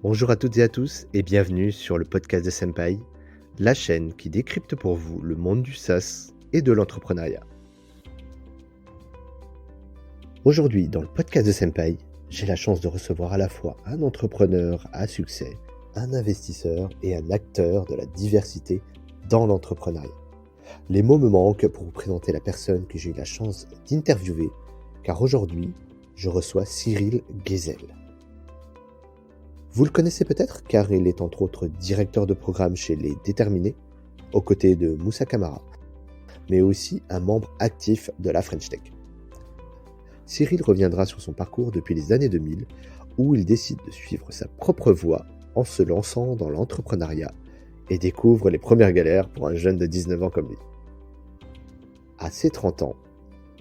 Bonjour à toutes et à tous et bienvenue sur le podcast de Senpai, la chaîne qui décrypte pour vous le monde du SaaS et de l'entrepreneuriat. Aujourd'hui, dans le podcast de Senpai, j'ai la chance de recevoir à la fois un entrepreneur à succès, un investisseur et un acteur de la diversité dans l'entrepreneuriat. Les mots me manquent pour vous présenter la personne que j'ai eu la chance d'interviewer, car aujourd'hui, je reçois Cyril Guézel. Vous le connaissez peut-être car il est entre autres directeur de programme chez Les Déterminés, aux côtés de Moussa Camara, mais aussi un membre actif de la French Tech. Cyril reviendra sur son parcours depuis les années 2000, où il décide de suivre sa propre voie en se lançant dans l'entrepreneuriat et découvre les premières galères pour un jeune de 19 ans comme lui. À ses 30 ans,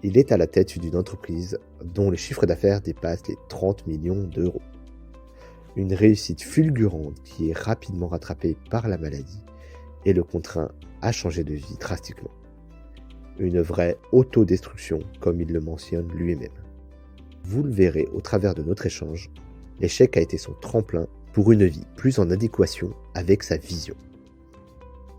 il est à la tête d'une entreprise dont le chiffre d'affaires dépasse les 30 millions d'euros. Une réussite fulgurante qui est rapidement rattrapée par la maladie et le contraint à changer de vie drastiquement. Une vraie autodestruction, comme il le mentionne lui-même. Vous le verrez au travers de notre échange, l'échec a été son tremplin pour une vie plus en adéquation avec sa vision.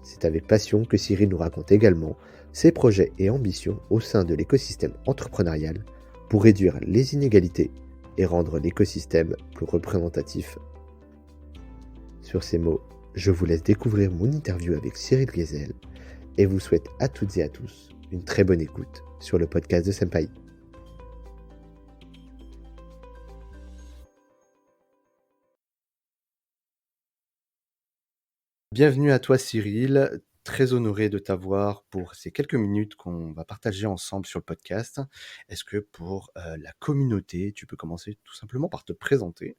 C'est avec passion que Cyril nous raconte également ses projets et ambitions au sein de l'écosystème entrepreneurial pour réduire les inégalités et rendre l'écosystème plus représentatif. Sur ces mots, je vous laisse découvrir mon interview avec Cyril Guézel et vous souhaite à toutes et à tous une très bonne écoute sur le podcast de Senpai. Bienvenue à toi Cyril, très honoré de t'avoir pour ces quelques minutes qu'on va partager ensemble sur le podcast. Est-ce que pour la communauté, tu peux commencer tout simplement par te présenter ?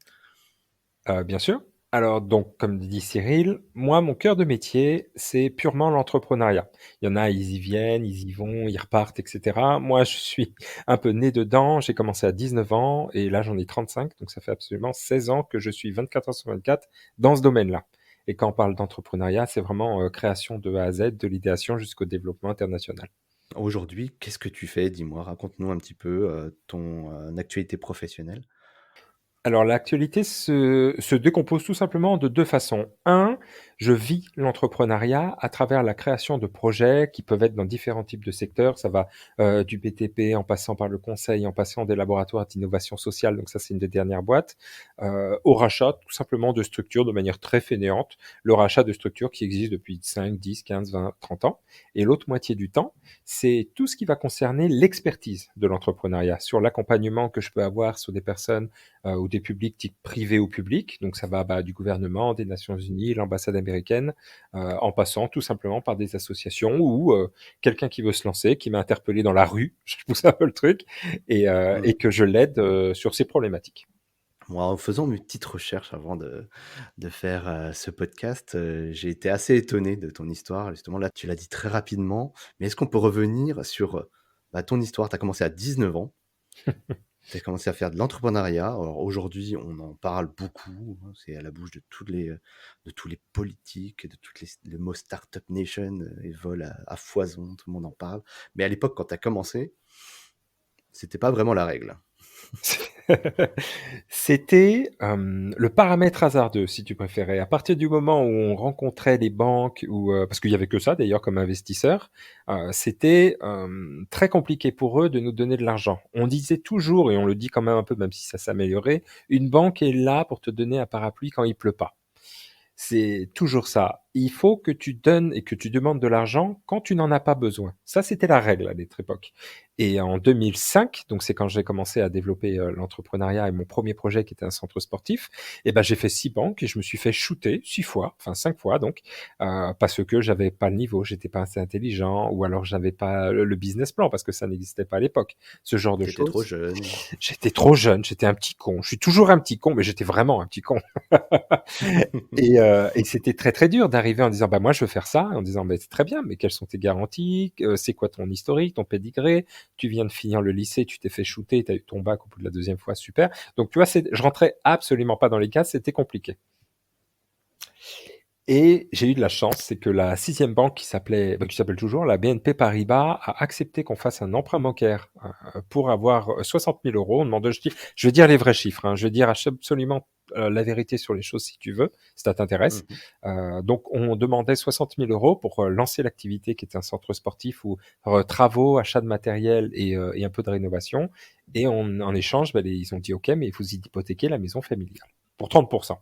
Bien sûr. Alors donc, comme dit Cyril, moi, mon cœur de métier, c'est purement l'entrepreneuriat. Il y en a, ils y viennent, ils y vont, ils repartent, etc. Moi, je suis un peu né dedans. J'ai commencé à 19 ans et là, j'en ai 35. Donc, ça fait absolument 16 ans que je suis 24 heures sur 24 dans ce domaine-là. Et quand on parle d'entrepreneuriat, c'est vraiment création de A à Z, de l'idéation jusqu'au développement international. Aujourd'hui, qu'est-ce que tu fais? Dis-moi, raconte-nous un petit peu ton actualité professionnelle. Alors, l'actualité se décompose tout simplement de deux façons. Un, je vis l'entrepreneuriat à travers la création de projets qui peuvent être dans différents types de secteurs. Ça va du BTP en passant par le conseil, en passant des laboratoires d'innovation sociale, donc ça c'est une des dernières boîtes, au rachat tout simplement de structures de manière très fainéante, le rachat de structures qui existent depuis 5, 10, 15, 20, 30 ans. Et l'autre moitié du temps, c'est tout ce qui va concerner l'expertise de l'entrepreneuriat, sur l'accompagnement que je peux avoir sur des personnes ou des publics type privé ou public. Donc ça va du gouvernement, des Nations Unies, l'ambassade américaine, en passant tout simplement par des associations ou quelqu'un qui veut se lancer, qui m'a interpellé dans la rue, je pousse un peu le truc, et que je l'aide sur ces problématiques. Moi, en faisant mes petites recherches avant de faire ce podcast, j'ai été assez étonné de ton histoire. Justement, là, tu l'as dit très rapidement, mais est-ce qu'on peut revenir sur ton histoire? Tu as commencé à 19 ans, tu as commencé à faire de l'entrepreneuriat. Alors aujourd'hui, on en parle beaucoup, hein, c'est à la bouche de tous les politiques, de toutes le mot Startup Nation vole à foison, tout le monde en parle. Mais à l'époque, quand tu as commencé, c'était pas vraiment la règle. C'était le paramètre hasardeux, si tu préférais. À partir du moment où on rencontrait les banques, ou parce qu'il y avait que ça d'ailleurs comme investisseur, c'était très compliqué pour eux de nous donner de l'argent. On disait toujours, et on le dit quand même un peu, même si ça s'améliorait, une banque est là pour te donner un parapluie quand il pleut pas. C'est toujours ça. Il faut que tu donnes et que tu demandes de l'argent quand tu n'en as pas besoin. Ça, c'était la règle à notre époque. Et en 2005, donc c'est quand j'ai commencé à développer l'entrepreneuriat et mon premier projet qui était un centre sportif, et ben j'ai fait 6 banques et je me suis fait shooter 6 fois, enfin 5 fois donc, parce que j'avais pas le niveau, j'étais pas assez intelligent ou alors j'avais pas le business plan parce que ça n'existait pas à l'époque. Ce genre de Tu étais trop choses. jeune. J'étais trop jeune, j'étais un petit con. Je suis toujours un petit con, mais j'étais vraiment un petit con. Et c'était très très dur d'arriver en disant bah moi je veux faire ça, en disant mais c'est très bien, mais quelles sont tes garanties, c'est quoi ton historique, ton pédigré, tu viens de finir le lycée, tu t'es fait shooter, tu as eu ton bac au bout de la deuxième fois, super. Donc tu vois, je rentrais absolument pas dans les cases, c'était compliqué. Et j'ai eu de la chance, c'est que la sixième banque qui s'appelle toujours la BNP Paribas, a accepté qu'on fasse un emprunt bancaire pour avoir 60 000 euros. On demande, je vais dire les vrais chiffres, hein, je vais dire absolument la vérité sur les choses si tu veux, si ça t'intéresse. Mhm. Donc on demandait 60 000 euros pour lancer l'activité qui est un centre sportif où travaux, achat de matériel et un peu de rénovation. Et en échange, ils ont dit OK, mais il faut hypothéquer la maison familiale pour 30%.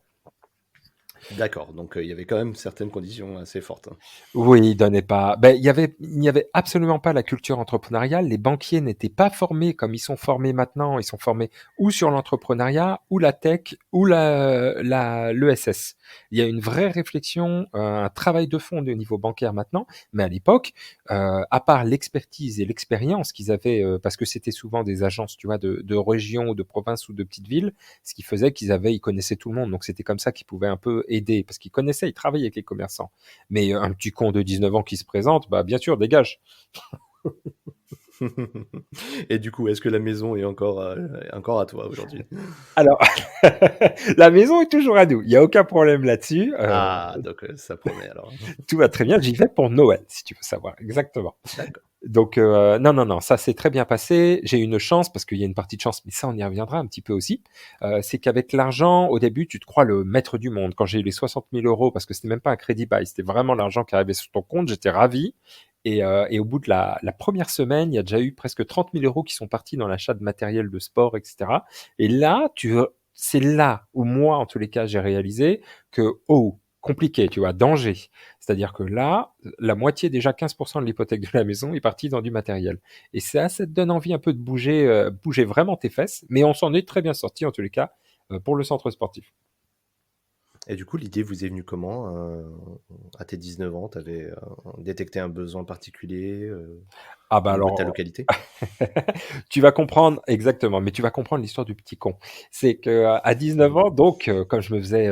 D'accord, donc il y avait quand même certaines conditions assez fortes, hein. Oui, ils donnaient pas. Il n'y avait absolument pas la culture entrepreneuriale. Les banquiers n'étaient pas formés comme ils sont formés maintenant. Ils sont formés ou sur l'entrepreneuriat, ou la tech, ou l'ESS. Il y a une vraie réflexion, un travail de fond au niveau bancaire maintenant. Mais à l'époque, à part l'expertise et l'expérience qu'ils avaient, parce que c'était souvent des agences, tu vois, de région ou de province ou de petites villes, ce qui faisait ils connaissaient tout le monde. Donc c'était comme ça qu'ils pouvaient un peu aider, parce qu'ils connaissaient, ils travaillaient avec les commerçants. Mais un petit con de 19 ans qui se présente, bah bien sûr, dégage. Et du coup, est-ce que la maison est encore à toi aujourd'hui? Alors, la maison est toujours à nous. Il n'y a aucun problème là-dessus. Ah, donc ça promet alors. Tout va très bien. J'y vais pour Noël, si tu veux savoir. Exactement. D'accord. Donc, non, ça s'est très bien passé. J'ai eu une chance, parce qu'il y a une partie de chance, mais ça, on y reviendra un petit peu aussi. C'est qu'avec l'argent, au début, tu te crois le maître du monde. Quand j'ai eu les 60 000 euros, parce que c'était même pas un crédit bail, c'était vraiment l'argent qui arrivait sur ton compte, j'étais ravi. Et au bout de la première semaine, il y a déjà eu presque 30 000 euros qui sont partis dans l'achat de matériel de sport, etc. Et là, c'est là où moi, en tous les cas, j'ai réalisé que, oh, compliqué, tu vois, danger. C'est-à-dire que là, la moitié, déjà 15% de l'hypothèque de la maison est partie dans du matériel. Et ça te donne envie un peu de bouger vraiment tes fesses. Mais on s'en est très bien sorti, en tous les cas, pour le centre sportif. Et du coup, l'idée vous est venue comment? À tes 19 ans, tu avais détecté un besoin particulier Ah bah au niveau de ta alors, localité? tu vas comprendre exactement, mais tu vas comprendre l'histoire du petit con. C'est que à 19 ans, donc, comme je me faisais,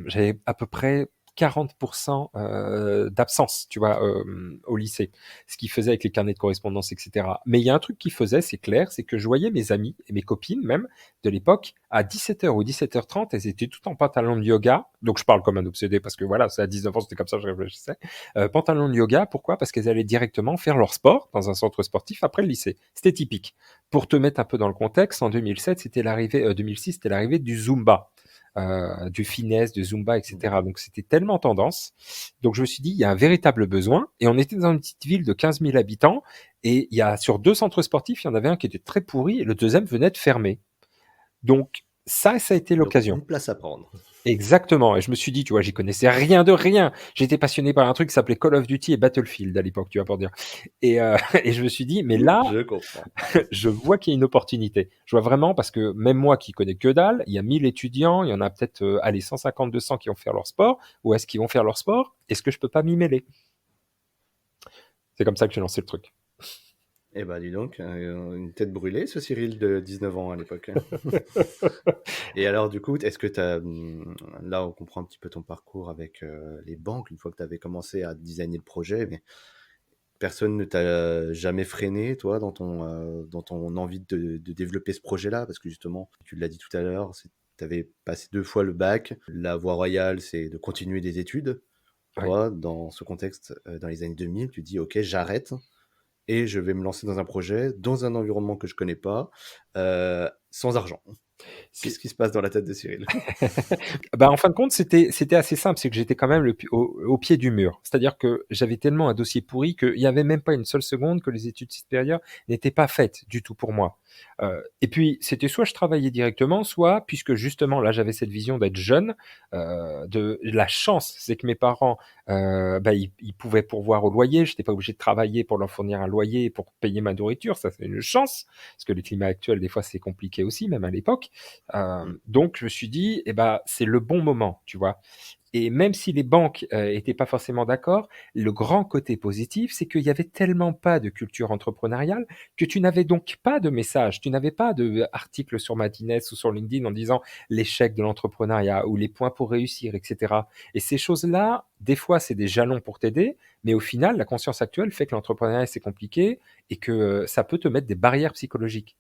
j'avais à peu près 40% d'absence, tu vois, au lycée. Ce qui faisait avec les carnets de correspondance, etc. Mais il y a un truc qui faisait, c'est clair, c'est que je voyais mes amis et mes copines même de l'époque à 17h ou 17h30, elles étaient toutes en pantalon de yoga. Donc je parle comme un obsédé parce que voilà, c'est à 19 ans, c'était comme ça que je réfléchissais. Pantalon de yoga, pourquoi? Parce qu'elles allaient directement faire leur sport dans un centre sportif après le lycée. C'était typique. Pour te mettre un peu dans le contexte, en 2007, 2006, c'était l'arrivée du Zumba, du finesse, du Zumba, etc. Donc c'était tellement tendance. Donc je me suis dit, il y a un véritable besoin. Et on était dans une petite ville de 15 000 habitants. Et sur 2 centres sportifs, il y en avait un qui était très pourri et le deuxième venait de fermer. Donc ça a été Donc, l'occasion. une place à prendre. Exactement. Et je me suis dit, tu vois, j'y connaissais rien de rien. J'étais passionné par un truc qui s'appelait Call of Duty et Battlefield à l'époque, tu vois, pour dire. Et je me suis dit, mais là, Je comprends. je vois qu'il y a une opportunité. Je vois vraiment, parce que même moi qui connais que dalle, il y a 1000 étudiants, il y en a peut-être, allez, 150, 200 qui vont faire leur sport. Où est-ce qu'ils vont faire leur sport? Est-ce que je peux pas m'y mêler? C'est comme ça que j'ai lancé le truc. Eh ben, dis donc, une tête brûlée, ce Cyril de 19 ans à l'époque. Et alors, du coup, est-ce que là, on comprend un petit peu ton parcours avec les banques, une fois que tu avais commencé à designer le projet, mais personne ne t'a jamais freiné, toi, dans ton envie de développer ce projet-là? Parce que justement, tu l'as dit tout à l'heure, tu avais passé 2 fois le bac. La voie royale, c'est de continuer des études. Ouais. Toi, dans ce contexte, dans les années 2000, tu dis, OK, j'arrête et je vais me lancer dans un projet, dans un environnement que je connais pas, sans argent. C'est Qu'est-ce qui se passe dans la tête de Cyril? Bah, en fin de compte, c'était assez simple, c'est que j'étais quand même au pied du mur. C'est-à-dire que j'avais tellement un dossier pourri qu'il y avait même pas une seule seconde que les études supérieures n'étaient pas faites du tout pour moi. Et puis c'était soit je travaillais directement, soit, puisque justement là j'avais cette vision d'être jeune, de la chance, c'est que mes parents, ils pouvaient pourvoir au loyer. J'étais pas obligé de travailler pour leur fournir un loyer, pour payer ma nourriture. Ça, c'est une chance, parce que le climat actuel, des fois, c'est compliqué aussi, même à l'époque. Donc je me suis dit, eh ben, c'est le bon moment, tu vois. Et même si les banques étaient pas forcément d'accord, le grand côté positif, c'est qu'il y avait tellement pas de culture entrepreneuriale que tu n'avais donc pas de message, tu n'avais pas de article sur Madines ou sur LinkedIn en disant l'échec de l'entrepreneuriat ou les points pour réussir, etc. Et ces choses-là, des fois, c'est des jalons pour t'aider, mais au final, la conscience actuelle fait que l'entrepreneuriat, c'est compliqué et que ça peut te mettre des barrières psychologiques.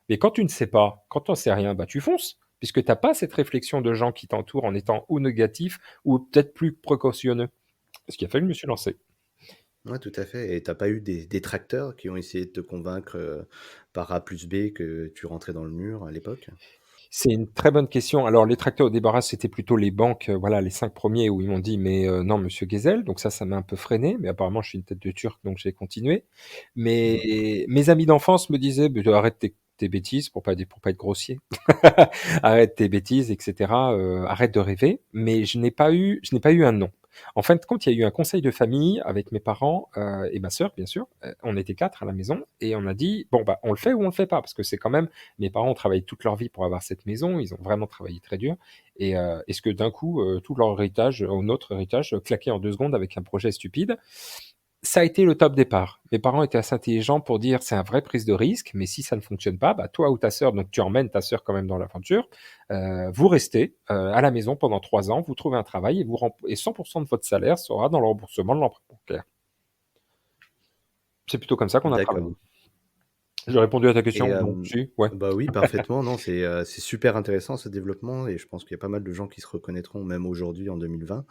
Mais quand tu ne sais pas, quand tu n'en sais rien, bah tu fonces. puisque tu as pas cette réflexion de gens qui t'entourent en étant ou négatif ou peut-être plus précautionneux. Ce qui a fallu, je me suis lancé. Ouais, tout à fait. Et t'as pas eu des détracteurs qui ont essayé de te convaincre par A plus B que tu rentrais dans le mur à l'époque? C'est une très bonne question. Alors, les tracteurs au débarras, c'était plutôt les banques, voilà, les 5 premiers où ils m'ont dit: «Mais non, monsieur Guézel», donc ça m'a un peu freiné, mais apparemment, je suis une tête de turc, donc j'ai continué. Mhm. Mais mes amis d'enfance me disaient: «Beh, arrête tes bêtises», pour pas être grossier. «Arrête tes bêtises et cetera, arrête de rêver», mais je n'ai pas eu un non. En fin de compte, il y a eu un conseil de famille avec mes parents, et ma sœur, bien sûr. On était 4 à la maison et on a dit: «Bon, bah, on le fait ou on le fait pas?» parce que c'est quand même mes parents ont travaillé toute leur vie pour avoir cette maison, ils ont vraiment travaillé très dur et est-ce que d'un coup, tout leur héritage, ou notre héritage, claquait en 2 secondes avec un projet stupide? Ça a été le top départ. Mes parents étaient assez intelligents pour dire: «C'est un vrai prise de risque, mais si ça ne fonctionne pas, bah, toi ou ta sœur», donc tu emmènes ta sœur quand même dans l'aventure, «vous restez, à la maison pendant 3 ans, vous trouvez un travail et vous remp et 100 de votre salaire sera dans le remboursement de l'emprunt bancaire». C'est plutôt comme ça qu'on a D'accord. travaillé. J'ai répondu à ta Et question? Non, si? Ouais. bah oui, parfaitement. Non, c'est super intéressant ce développement et je pense qu'il y a pas mal de gens qui se reconnaîtront même aujourd'hui en 2020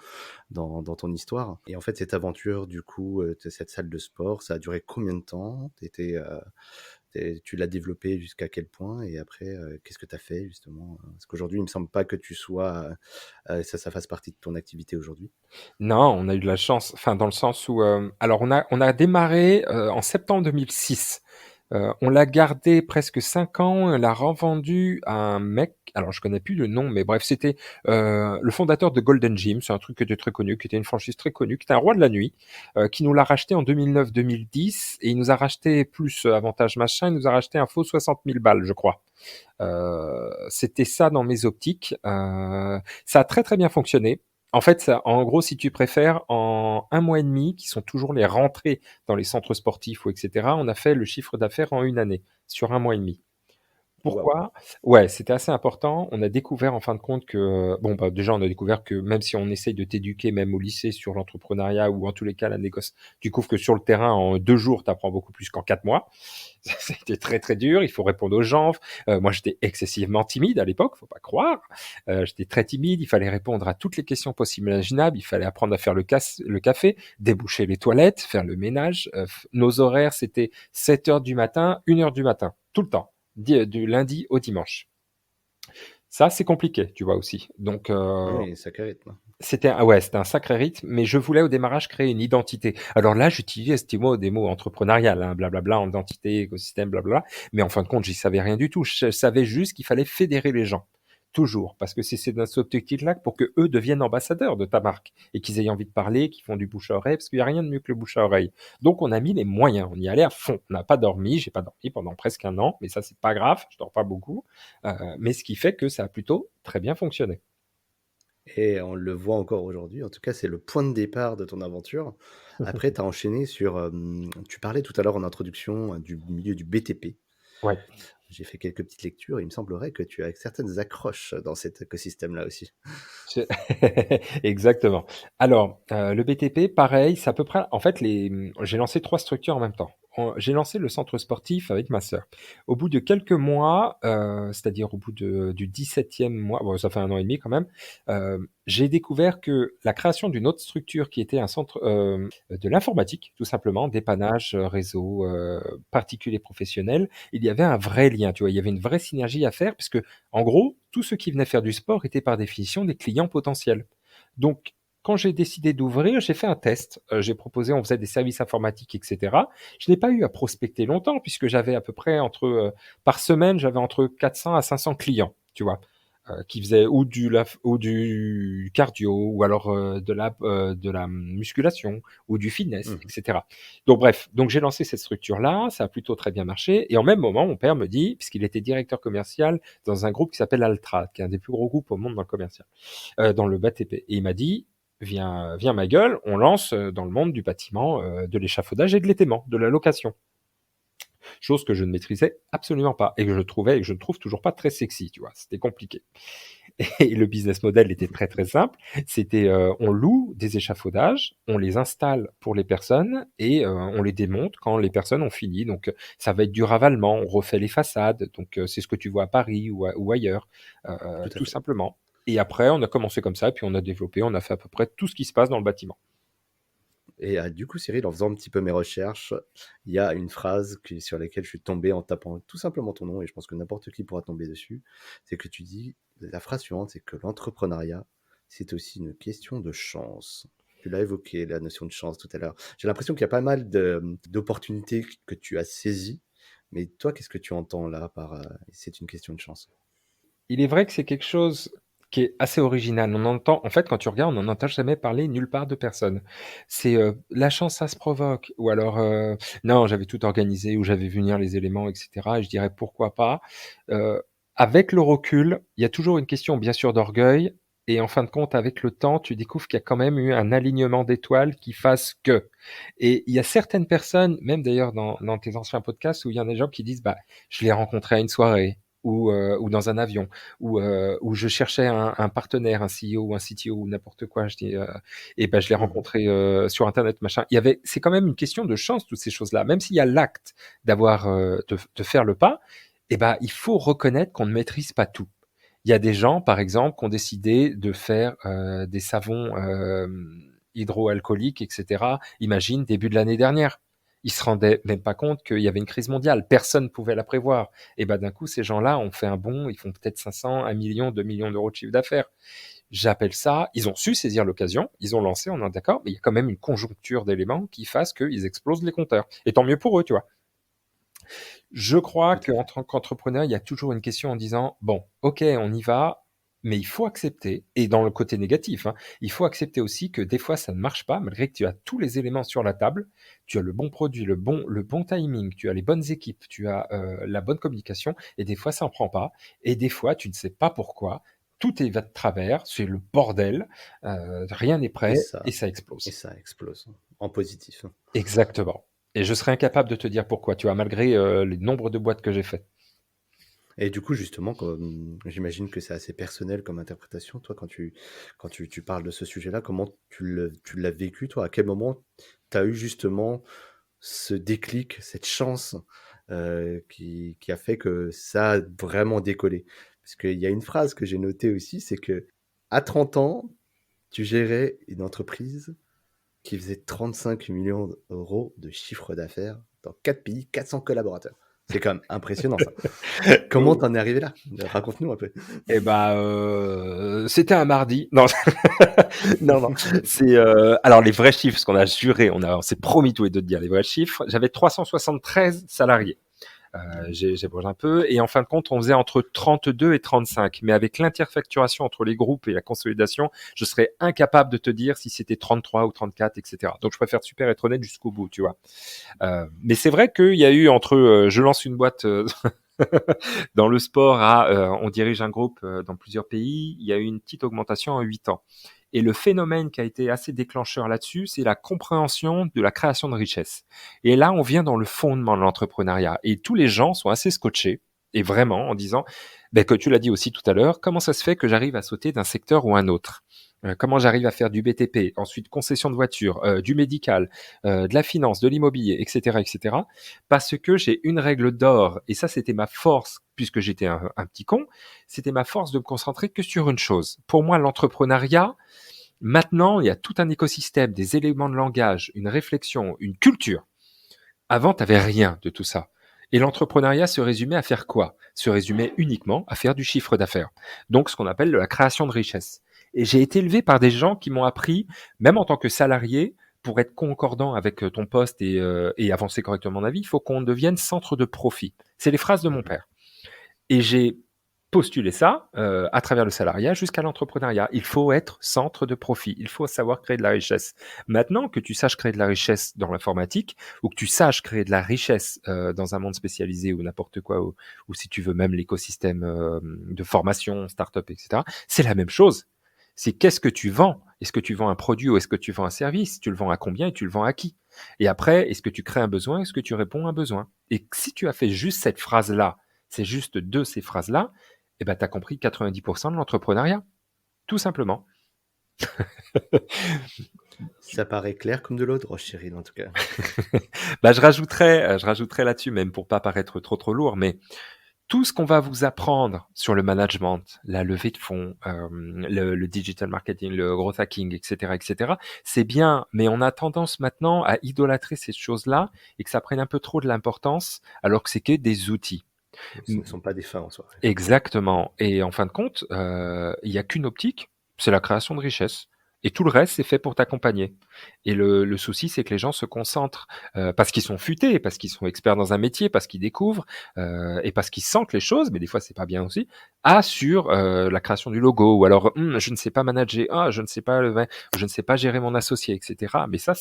dans ton histoire. Et en fait, cette aventure, du coup, de cette salle de sport, ça a duré combien de temps? Tu l'as développée jusqu'à quel point? Et après, qu'est-ce que tu as fait justement? Parce qu'aujourd'hui, il me semble pas que tu sois, ça fasse partie de ton activité aujourd'hui. Non, on a eu de la chance, enfin dans le sens où, alors on a démarré, en septembre 2006. On l'a gardé presque 5 ans, on l'a revendu à un mec, alors je connais plus le nom, mais bref, c'était, le fondateur de Golden Gym, c'est un truc qui était très connu, qui était une franchise très connue, qui était un roi de la nuit, qui nous l'a racheté en 2009-2010 et il nous a racheté plus, avantage machin, il nous a racheté un faux 60 000 balles, je crois. C'était ça dans mes optiques. Ça a très très bien fonctionné. En fait, en gros, si tu préfères, en 1 mois et demi, qui sont toujours les rentrées dans les centres sportifs ou etc., on a fait le chiffre d'affaires en une année, sur 1 mois et demi. Waouh! Pourquoi? Ouais, c'était assez important. On a découvert en fin de compte que, bon, bah, déjà, on a découvert que même si on essaye de t'éduquer, même au lycée, sur l'entrepreneuriat ou en tous les cas la négoce, tu découvres que sur le terrain, en 2 jours, tu apprends beaucoup plus qu'en 4 mois. C'était très très dur. Il faut répondre aux gens. Moi, j'étais excessivement timide à l'époque, faut pas croire. J'étais très timide. Il fallait répondre à toutes les questions possibles et imaginables. Il fallait apprendre à faire le café, déboucher les toilettes, faire le ménage. Nos horaires, c'était 7 heures du matin, 1 heure du matin, tout le temps, du lundi au dimanche. Ça, c'est compliqué, tu vois aussi. Donc, Oui, sacré rythme. c'était un sacré rythme, mais je voulais au démarrage créer une identité. Alors là, j'utilisais des mots entrepreneurial, hein, blablabla, identité, écosystème, blablabla, mais en fin de compte, j'y savais rien du tout. Je savais juste qu'il fallait fédérer les gens. Toujours, parce que c'est dans cet objectif-là pour que eux deviennent ambassadeurs de ta marque et qu'ils aient envie de parler, qu'ils font du bouche à oreille, parce qu'il n'y a rien de mieux que le bouche à oreille. Donc on a mis les moyens, on y allait à fond. On n'a pas dormi, j'ai pas dormi pendant presque un an, mais ça c'est pas grave, je dors pas beaucoup. Mais ce qui fait que ça a plutôt très bien fonctionné. Et on le voit encore aujourd'hui. En tout cas, c'est le point de départ de ton aventure. Après, tu as enchaîné sur, tu parlais tout à l'heure en introduction, du milieu du BTP. Ouais. J'ai fait quelques petites lectures. Il me semblerait que tu as certaines accroches dans cet écosystème-là aussi. C'est exactement. Alors, le BTP, pareil, c'est à peu près en fait, j'ai lancé 3 structures en même temps. J'ai lancé le centre sportif avec ma sœur. Au bout de quelques mois, c'est-à-dire au bout du 17e mois, bon, ça fait 1 an et demi quand même, j'ai découvert que la création d'une autre structure qui était un centre, de l'informatique, tout simplement, dépannage, réseau, particulier professionnel, il y avait un vrai lien, tu vois? Il y avait une vraie synergie à faire puisque en gros, tous ceux qui venaient faire du sport étaient par définition des clients potentiels. Donc, quand j'ai décidé d'ouvrir, j'ai fait un test. J'ai proposé, on faisait des services informatiques, etc. Je n'ai pas eu à prospecter longtemps puisque j'avais à peu près par semaine, j'avais entre 400 à 500 clients, tu vois, qui faisaient ou du cardio, ou alors de la musculation, ou du fitness, Mmh. etc. Donc bref, donc j'ai lancé cette structure-là, ça a plutôt très bien marché. Et en même moment, mon père me dit, puisqu'il était directeur commercial dans un groupe qui s'appelle Altra, qui est un des plus gros groupes au monde dans le commercial, dans le BTP. Et il m'a dit, viens ma gueule, on lance dans le monde du bâtiment, de l'échafaudage et de l'étaiement, de la location. chose que je ne maîtrisais absolument pas et que je trouvais et que je ne trouve toujours pas très sexy, tu vois. C'était compliqué. Et le business model était très très simple. C'était on loue des échafaudages, on les installe pour les personnes et on les démonte quand les personnes ont fini. Donc ça va être du ravalement, on refait les façades. Donc c'est ce que tu vois à Paris ou ailleurs, Tout à tout fait. simplement. Et après, on a commencé comme ça, puis on a développé, on a fait à peu près tout ce qui se passe dans le bâtiment. Et du coup, Cyril, en faisant un petit peu mes recherches, il y a une phrase sur laquelle je suis tombé en tapant tout simplement ton nom, et je pense que n'importe qui pourra tomber dessus. C'est que tu dis, la phrase suivante, c'est que l'entrepreneuriat, c'est aussi une question de chance. Tu l'as évoqué, la notion de chance tout à l'heure. J'ai l'impression qu'il y a pas mal d'opportunités que tu as saisies, mais toi, qu'est-ce que tu entends là par c'est une question de chance? Il est vrai que c'est quelque chose qui est assez original. On entend, en fait, quand tu regardes, on n'en entend jamais parler nulle part de personne. C'est la chance, ça se provoque, ou alors non, j'avais tout organisé, ou j'avais vu venir les éléments, etc. Et je dirais pourquoi pas. Euh, Avec le recul, il y a toujours une question, bien sûr, d'orgueil. Et en fin de compte, avec le temps, tu découvres qu'il y a quand même eu un alignement d'étoiles qui fasse que. Et il y a certaines personnes, même d'ailleurs dans tes anciens podcasts, où il y en a des gens qui disent, bah, je l'ai rencontré à une soirée ou dans un avion, où je cherchais un partenaire, un CEO ou un CTO ou n'importe quoi. Je dis, et ben je l'ai Mhm. rencontré sur Internet, machin. C'est quand même une question de chance, toutes ces choses-là. Même s'il y a l'acte d'avoir de faire le pas, et ben il faut reconnaître qu'on ne maîtrise pas tout. Il y a des gens, par exemple, qui ont décidé de faire des savons hydroalcooliques, etc. Imagine, début de l'année dernière. Ils se rendaient même pas compte qu'il y avait une crise mondiale. Personne ne pouvait la prévoir. Et ben d'un coup, ces gens-là ont fait un bond. Ils font peut-être 500, 1 million, 2 millions d'euros de chiffre d'affaires. J'appelle ça, ils ont su saisir l'occasion, ils ont lancé, on est d'accord, mais il y a quand même une conjoncture d'éléments qui fassent qu'ils explosent les compteurs. Et tant mieux pour eux, tu vois. Je crois Tout à qu'en fait. tant qu'entrepreneur, il y a toujours une question en disant, bon, ok, on y va, mais il faut accepter, et dans le côté négatif, hein, il faut accepter aussi que des fois ça ne marche pas, malgré que tu as tous les éléments sur la table, tu as le bon produit, le bon timing, tu as les bonnes équipes, tu as la bonne communication, et des fois ça ne prend pas, et des fois tu ne sais pas pourquoi, tout est va de travers, c'est le bordel, rien n'est Et prêt, et ça, ça et explose. ça explose en positif. Exactement. Et je serais incapable de te dire pourquoi, tu vois, malgré les nombres de boîtes que j'ai faites. Et du coup, justement, comme j'imagine que c'est assez personnel comme interprétation, toi, quand tu parles de ce sujet-là, comment tu l'as vécu, toi? À quel moment tu as eu justement ce déclic, cette chance qui a fait que ça a vraiment décollé? Parce qu'il y a une phrase que j'ai notée aussi, c'est que à 30 ans, tu gérais une entreprise qui faisait 35 millions d'euros de chiffre d'affaires dans 4 pays, 400 collaborateurs. C'est quand même impressionnant ça. Comment Oh. t'en es arrivé là? Raconte-nous un peu. Eh ben, c'était un mardi. Non, non, non. C'est alors les vrais chiffres, ce qu'on a juré, on s'est promis tous les deux de dire les vrais chiffres. J'avais 373 salariés. J'ai bougé un peu et en fin de compte, on faisait entre 32 et 35. Mais avec l'interfacturation entre les groupes et la consolidation, je serais incapable de te dire si c'était 33 ou 34, etc. Donc je préfère super être honnête jusqu'au bout, tu vois. Mais c'est vrai qu'il y a eu entre je lance une boîte dans le sport à on dirige un groupe dans plusieurs pays, il y a eu une petite augmentation en 8 ans. Et le phénomène qui a été assez déclencheur là-dessus, c'est la compréhension de la création de richesse. Et là, on vient dans le fondement de l'entrepreneuriat. Et tous les gens sont assez scotchés, et vraiment, en disant, ben, que tu l'as dit aussi tout à l'heure, comment ça se fait que j'arrive à sauter d'un secteur ou un autre? Comment j'arrive à faire du BTP, ensuite concession de voiture, du médical, de la finance, de l'immobilier, etc., etc. Parce que j'ai une règle d'or, et ça c'était ma force, puisque j'étais un petit con, c'était ma force de me concentrer que sur une chose. Pour moi, l'entrepreneuriat, maintenant, il y a tout un écosystème, des éléments de langage, une réflexion, une culture. Avant, tu n'avais rien de tout ça. Et l'entrepreneuriat se résumait à faire quoi? Se résumait uniquement à faire du chiffre d'affaires. Donc, ce qu'on appelle la création de richesse. Et j'ai été élevé par des gens qui m'ont appris, même en tant que salarié, pour être concordant avec ton poste et avancer correctement dans la vie, il faut qu'on devienne centre de profit. C'est les phrases de mon Mhm. père. Et j'ai postulé ça à travers le salariat jusqu'à l'entrepreneuriat. Il faut être centre de profit. Il faut savoir créer de la richesse. Maintenant que tu saches créer de la richesse dans l'informatique ou que tu saches créer de la richesse dans un monde spécialisé ou n'importe quoi, ou si tu veux même l'écosystème de formation, start-up, etc., c'est la même chose. C'est qu'est-ce que tu vends? Est-ce que tu vends un produit ou est-ce que tu vends un service? Tu le vends à combien et tu le vends à qui? Et après, est-ce que tu crées un besoin? Est-ce que tu réponds à un besoin? Et si tu as fait juste cette phrase-là, c'est juste de ces phrases-là, eh ben, tu as compris 90% de l'entrepreneuriat, tout simplement. Ça paraît clair comme de l'eau de roche, Cyril, en tout cas. Bah, je rajouterais là-dessus, même pour pas paraître trop lourd, mais tout ce qu'on va vous apprendre sur le management, la levée de fonds, le digital marketing, le growth hacking, etc., c'est bien, mais on a tendance maintenant à idolâtrer ces choses-là et que ça prenne un peu trop de l'importance, alors que c'est que des outils. Ce ne sont pas des fins en soi. Exactement. Et en fin de compte, il n'y a qu'une optique, c'est la création de richesse. Et tout le reste, c'est fait pour t'accompagner. Et le souci, c'est que les gens se concentrent, parce qu'ils sont futés, parce qu'ils sont experts dans un métier, parce qu'ils découvrent, et parce qu'ils sentent les choses, mais des fois, c'est pas bien aussi, sur la création du logo, ou alors, je ne sais pas manager, je ne sais pas je ne sais pas gérer mon associé, etc. Mais ça,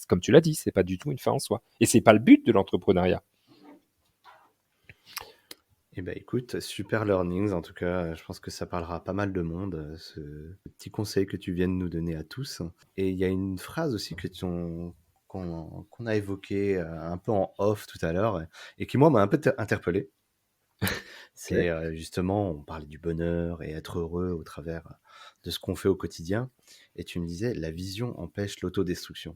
comme tu l'as dit, c'est pas du tout une fin en soi. Et c'est pas le but de l'entrepreneuriat. Eh ben écoute, super learnings en tout cas, je pense que ça parlera à pas mal de monde, ce petit conseil que tu viens de nous donner à tous. Et il y a une phrase aussi qu'on a évoquée un peu en off tout à l'heure et qui moi m'a un peu interpellé. C'est justement, on parlait du bonheur et être heureux au travers de ce qu'on fait au quotidien. Et tu me disais, la vision empêche l'autodestruction.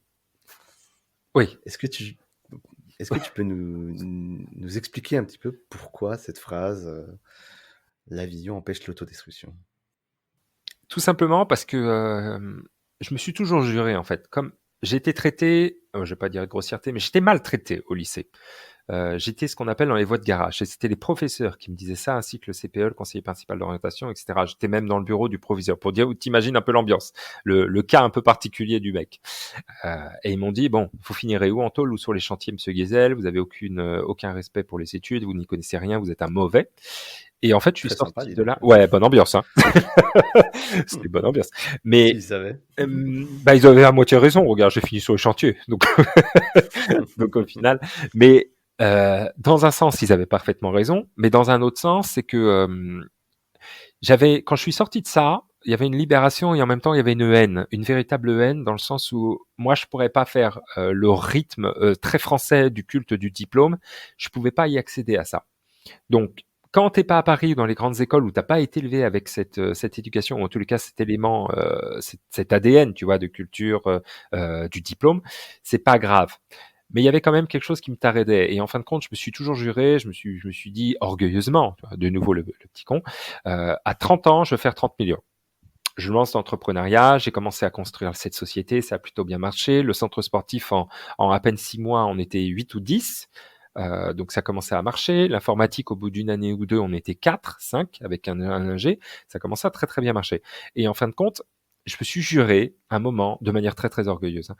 Oui. Est-ce que tu peux nous expliquer un petit peu pourquoi cette phrase, la vision empêche l'autodestruction? Tout simplement parce que je me suis toujours juré, en fait, comme j'ai été traité, je vais pas dire de grossièreté, mais j'étais maltraité au lycée. J'étais ce qu'on appelle dans les voies de garage. Et c'était les professeurs qui me disaient ça, ainsi que le CPE, le conseiller principal d'orientation, etc. J'étais même dans le bureau du proviseur pour dire, t'imagines un peu l'ambiance, le cas un peu particulier du mec. Et ils m'ont dit, bon, vous finirez où en tôle ou sur les chantiers, monsieur Guézel, vous avez aucun respect pour les études, vous n'y connaissez rien, vous êtes un mauvais. Et en fait, je suis Très sympa, sorti dis de donc. là. Ouais, bonne ambiance, hein. C'était bonne ambiance. Mais S'ils savaient. ils avaient à moitié raison. Regarde, j'ai fini sur le chantier. Donc, donc au final. Mais dans un sens, ils avaient parfaitement raison. Mais dans un autre sens, c'est que quand je suis sorti de ça, il y avait une libération et en même temps, il y avait une haine, une véritable haine, dans le sens où moi, je pourrais pas faire le rythme très français du culte du diplôme. Je pouvais pas y accéder à ça. Donc, quand t'es pas à Paris, dans les grandes écoles où t'as pas été élevé avec cette éducation, ou en tous les cas cet élément, cet ADN, tu vois, de culture du diplôme, c'est pas grave. Mais il y avait quand même quelque chose qui me taraudait. Et en fin de compte, je me suis toujours juré, je me suis dit orgueilleusement, tu vois, de nouveau le petit con, à 30 ans, je veux faire 30 millions. Je lance l'entrepreneuriat, j'ai commencé à construire cette société, ça a plutôt bien marché. Le centre sportif, en à peine 6 mois, on était 8 ou 10. Donc ça commençait à marcher. L'informatique, au bout d'une année ou deux, on était 4, 5 avec un ingé. Ça commençait à très très bien marcher. Et en fin de compte, je me suis juré un moment, de manière très très orgueilleuse,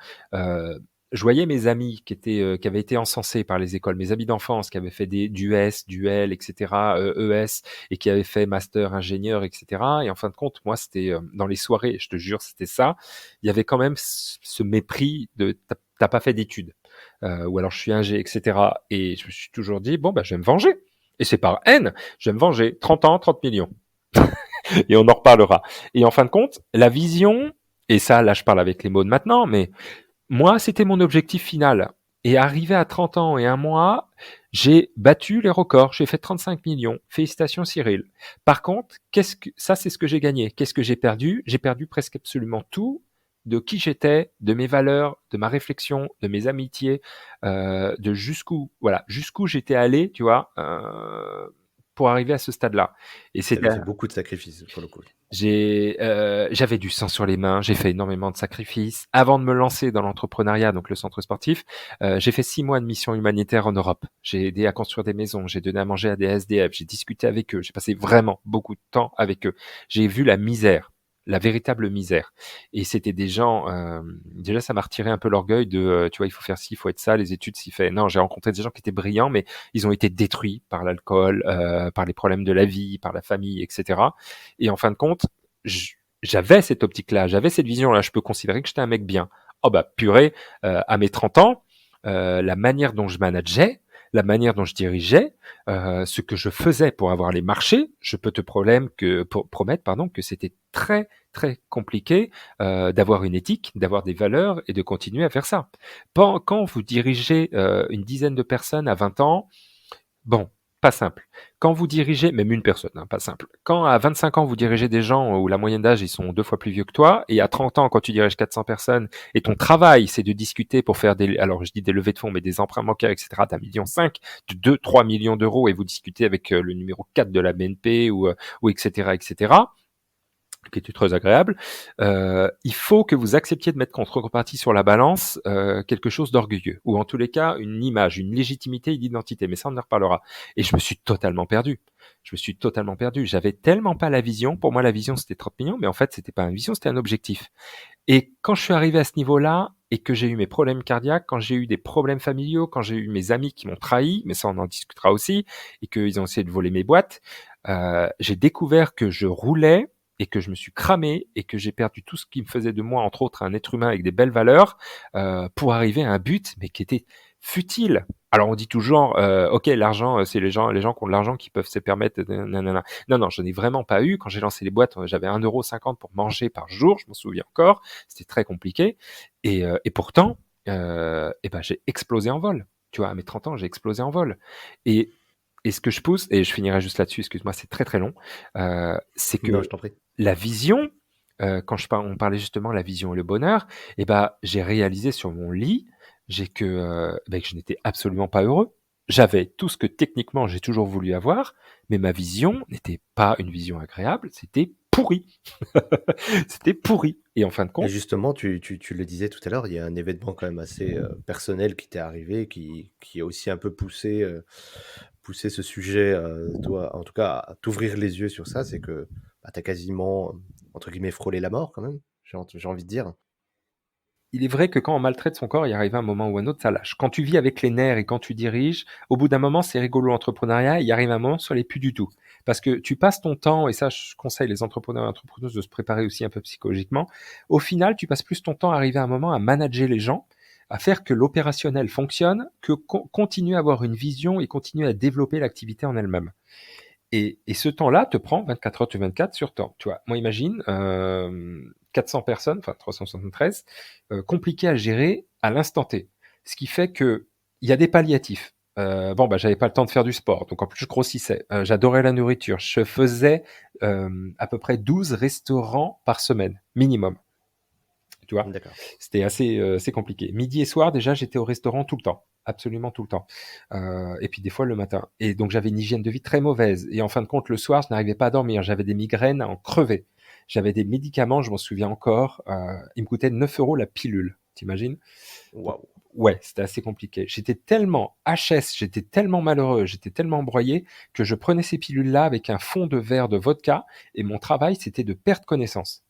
je voyais mes amis qui avaient été encensés par les écoles, mes amis d'enfance qui avaient fait du S, du L, etc., ES, et qui avaient fait master ingénieur, etc. Et en fin de compte, moi, c'était dans les soirées, je te jure, c'était ça. Il y avait quand même ce mépris de t'as pas fait d'études, ou alors je suis ingé, etc. Et je me suis toujours dit, bon, bah, je vais me venger. Et c'est par haine, je vais me venger. 30 ans, 30 millions. Et on en reparlera. Et en fin de compte, la vision, et ça, là, je parle avec les mots de maintenant, mais moi, c'était mon objectif final. Et arrivé à 30 ans et un mois, j'ai battu les records. J'ai fait 35 millions. Félicitations, Cyril. Par contre, ça, c'est ce que j'ai gagné. Qu'est-ce que j'ai perdu? J'ai perdu presque absolument tout de qui j'étais, de mes valeurs, de ma réflexion, de mes amitiés, de jusqu'où j'étais allé, tu vois, pour arriver à ce stade-là. Et Tu avais fait beaucoup de sacrifices pour le coup. j'avais du sang sur les mains, j'ai fait énormément de sacrifices. Avant de me lancer dans l'entrepreneuriat, donc le centre sportif, j'ai fait 6 mois de mission humanitaire en Europe. J'ai aidé à construire des maisons, j'ai donné à manger à des SDF, j'ai discuté avec eux, j'ai passé vraiment beaucoup de temps avec eux. J'ai vu la misère, la véritable misère. Et c'était des gens, déjà ça m'a retiré un peu l'orgueil de, tu vois, il faut faire ci, il faut être ça, les études s'y fait. Non, j'ai rencontré des gens qui étaient brillants, mais ils ont été détruits par l'alcool, par les problèmes de la vie, par la famille, etc. Et en fin de compte, j'avais cette optique-là, j'avais cette vision-là, je peux considérer que j'étais un mec bien. Oh bah purée, à mes 30 ans, la manière dont je manageais, la manière dont je dirigeais, ce que je faisais pour avoir les marchés, je peux te promettre que c'était très très compliqué d'avoir une éthique, d'avoir des valeurs et de continuer à faire ça. Quand vous dirigez une dizaine de personnes à 20 ans, bon, pas simple. Quand vous dirigez, même une personne, hein, pas simple. Quand à 25 ans, vous dirigez des gens où la moyenne d'âge, ils sont 2 fois plus vieux que toi, et à 30 ans, quand tu diriges 400 personnes, et ton travail, c'est de discuter pour faire alors je dis des levées de fonds, mais des emprunts bancaires, etc., d'1,5 million, de 2-3 millions d'euros, et vous discutez avec le numéro 4 de la BNP, ou etc., qui était très agréable, il faut que vous acceptiez de mettre contrepartie sur la balance quelque chose d'orgueilleux, ou en tous les cas une image, une légitimité, une identité, mais ça on en reparlera. Et je me suis totalement perdu. J'avais tellement pas la vision. Pour moi, la vision c'était 30 millions, mais en fait c'était pas une vision, c'était un objectif. Et quand je suis arrivé à ce niveau-là, et que j'ai eu mes problèmes cardiaques, quand j'ai eu des problèmes familiaux, quand j'ai eu mes amis qui m'ont trahi, mais ça on en discutera aussi, et qu'ils ont essayé de voler mes boîtes, j'ai découvert que je roulais et que je me suis cramé et que j'ai perdu tout ce qui me faisait de moi, entre autres, un être humain avec des belles valeurs, pour arriver à un but, mais qui était futile. Alors on dit toujours, ok, l'argent, c'est les gens qui ont de l'argent qui peuvent se permettre. Nanana. Non, je n'ai vraiment pas eu. Quand j'ai lancé les boîtes, j'avais 1,50 € pour manger par jour, je m'en souviens encore. C'était très compliqué. Et pourtant, j'ai explosé en vol. Tu vois, à mes 30 ans, j'ai explosé en vol. Et, et ce que je pousse, et je finirai juste là-dessus, excuse-moi, c'est très très long, c'est Non, que je t'en prie. la vision, quand on parlait justement de la vision et le bonheur, j'ai réalisé sur mon lit que je n'étais absolument pas heureux. J'avais tout ce que techniquement j'ai toujours voulu avoir, mais ma vision n'était pas une vision agréable, c'était pourri. C'était pourri. Et en fin de Et compte, justement, tu le disais tout à l'heure, il y a un événement quand même assez personnel qui t'est arrivé, qui a aussi un peu poussé ce sujet, toi, en tout cas, à t'ouvrir les yeux sur ça, c'est que bah, tu as quasiment, entre guillemets, frôlé la mort quand même, j'ai envie de dire. il est vrai que quand on maltraite son corps, il arrive un moment ou un autre, ça lâche. Quand tu vis avec les nerfs et quand tu diriges, au bout d'un moment, c'est rigolo l'entrepreneuriat, il arrive un moment, ça l'est plus du tout. Parce que tu passes ton temps, et ça, je conseille les entrepreneurs et entrepreneuses de se préparer aussi un peu psychologiquement. Au final, tu passes plus ton temps à arriver à un moment à manager les gens, à faire que l'opérationnel fonctionne, que continuer à avoir une vision et continuer à développer l'activité en elle-même. Et ce temps-là te prend 24 heures sur 24 sur temps. Tu vois, moi, imagine 400 personnes, enfin 373, compliqué à gérer à l'instant T. Ce qui fait que il y a des palliatifs. J'avais pas le temps de faire du sport, donc en plus je grossissais. J'adorais la nourriture. Je faisais à peu près 12 restaurants par semaine, minimum. Tu vois, D'accord. c'était assez compliqué. Midi et soir, déjà, j'étais au restaurant tout le temps, absolument tout le temps. Et puis des fois le matin. Et donc j'avais une hygiène de vie très mauvaise. Et en fin de compte, le soir, je n'arrivais pas à dormir. J'avais des migraines à en crever. J'avais des médicaments, je m'en souviens encore. Ils me coûtaient 9 € la pilule. T'imagines? Donc, Waouh. ouais, c'était assez compliqué. J'étais tellement HS, j'étais tellement malheureux, j'étais tellement embroyé que je prenais ces pilules-là avec un fond de verre de vodka. Et mon travail, c'était de perdre connaissance.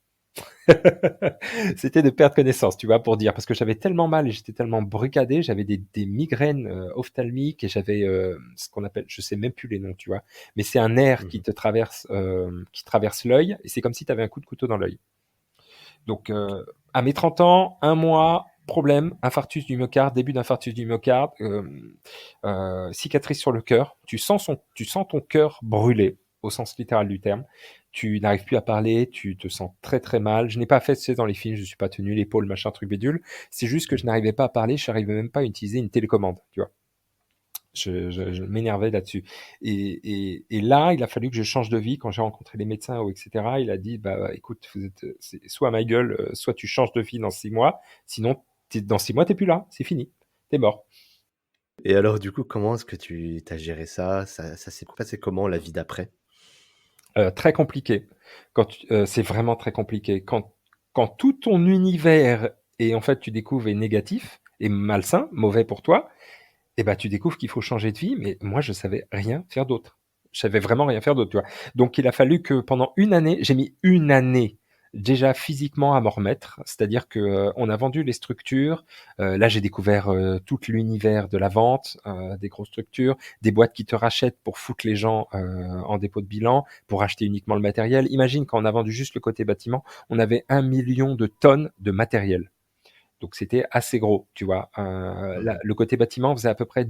C'était de perdre connaissance, tu vois, pour dire, parce que j'avais tellement mal et j'étais tellement bricadé, j'avais des migraines ophtalmiques et j'avais ce qu'on appelle, je sais même plus les noms, tu vois, mais c'est un nerf qui Mhm. te traverse, qui traverse l'œil et c'est comme si tu avais un coup de couteau dans l'œil. Donc, à mes 30 ans, un mois, problème, infarctus du myocarde, début d'infarctus du myocarde, cicatrice sur le cœur. Tu sens ton cœur brûler, au sens littéral du terme. Tu n'arrives plus à parler, tu te sens très très mal. Je n'ai pas fait, tu sais, dans les films, je suis pas tenu l'épaule, machin, truc bidule. C'est juste que je n'arrivais pas à parler, je n'arrivais même pas à utiliser une télécommande, tu vois. Je m'énervais là-dessus. Et là, il a fallu que je change de vie quand j'ai rencontré les médecins, etc. Il a dit, bah, écoute, c'est soit ma gueule, soit tu changes de vie dans 6 mois, sinon, dans 6 mois, t'es plus là, c'est fini, t'es mort. Et alors, du coup, comment est-ce que tu as géré ça? Ça s'est passé comment la vie d'après? Très compliqué. C'est vraiment très compliqué. Quand tout ton univers et en fait tu découvres est négatif et malsain, mauvais pour toi, et ben tu découvres qu'il faut changer de vie. Mais moi je savais rien faire d'autre. Je savais vraiment rien faire d'autre, tu vois. Donc il a fallu que pendant une année, j'ai mis une année déjà physiquement à m'en remettre. C'est-à-dire que on a vendu les structures. Là j'ai découvert tout l'univers de la vente, des grosses structures, des boîtes qui te rachètent pour foutre les gens en dépôt de bilan, pour acheter uniquement le matériel. Imagine quand on a vendu juste le côté bâtiment, on avait 1 million de tonnes de matériel. Donc c'était assez gros, tu vois. Mhm. Le côté bâtiment faisait à peu près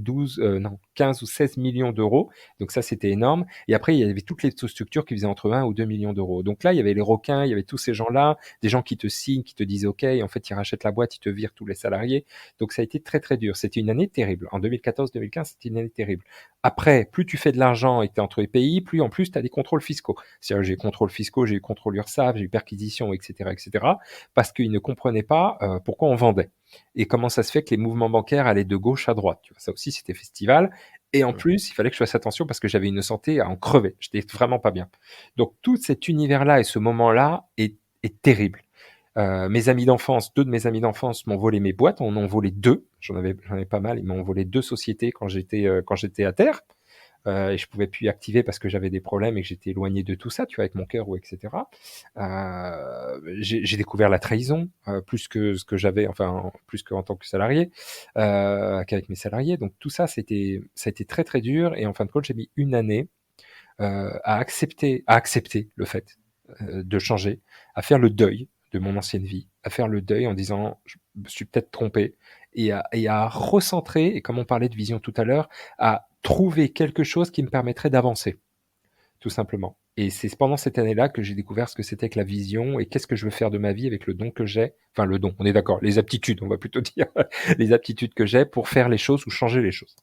15 ou 16 millions d'euros. Donc ça, c'était énorme. Et après, il y avait toutes les structures qui faisaient entre 1 ou 2 millions d'euros. Donc là, il y avait les requins, il y avait tous ces gens-là, des gens qui te signent, qui te disent OK, et en fait, ils rachètent la boîte, ils te virent tous les salariés. Donc ça a été très, très dur. C'était une année terrible. En 2014-2015, c'était une année terrible. Après, plus tu fais de l'argent et que tu es entre les pays, plus en plus tu as des contrôles fiscaux. C'est-à-dire, j'ai eu contrôles fiscaux, j'ai eu contrôle URSSAF, j'ai eu perquisition, etc., etc., parce qu'ils ne comprenaient pas pourquoi on vendait et comment ça se fait que les mouvements bancaires allaient de gauche à droite. Tu vois, ça aussi, c'était festival. Et en Mhm. plus, il fallait que je fasse attention parce que j'avais une santé à en crever. J'étais vraiment pas bien. Donc, tout cet univers-là et ce moment-là est terrible. Mes amis d'enfance, deux de mes amis d'enfance m'ont volé mes boîtes, on en volé deux. J'en ai pas mal. Ils m'ont volé deux sociétés quand j'étais à terre. Et je pouvais plus y activer parce que j'avais des problèmes et que j'étais éloigné de tout ça, tu vois, avec mon cœur ou etc. J'ai découvert la trahison plus que ce que j'avais, enfin plus qu'en tant que salarié, qu'avec mes salariés. Donc tout ça, ça a été très très dur. Et en fin de compte, j'ai mis une année à accepter le fait de changer, à faire le deuil de mon ancienne vie, à faire le deuil en disant je me suis peut-être trompé et à recentrer, et comme on parlait de vision tout à l'heure, à trouver quelque chose qui me permettrait d'avancer, tout simplement. Et c'est pendant cette année-là que j'ai découvert ce que c'était que la vision et qu'est-ce que je veux faire de ma vie avec le don que j'ai, enfin le don, on est d'accord, les aptitudes, on va plutôt dire, les aptitudes que j'ai pour faire les choses ou changer les choses.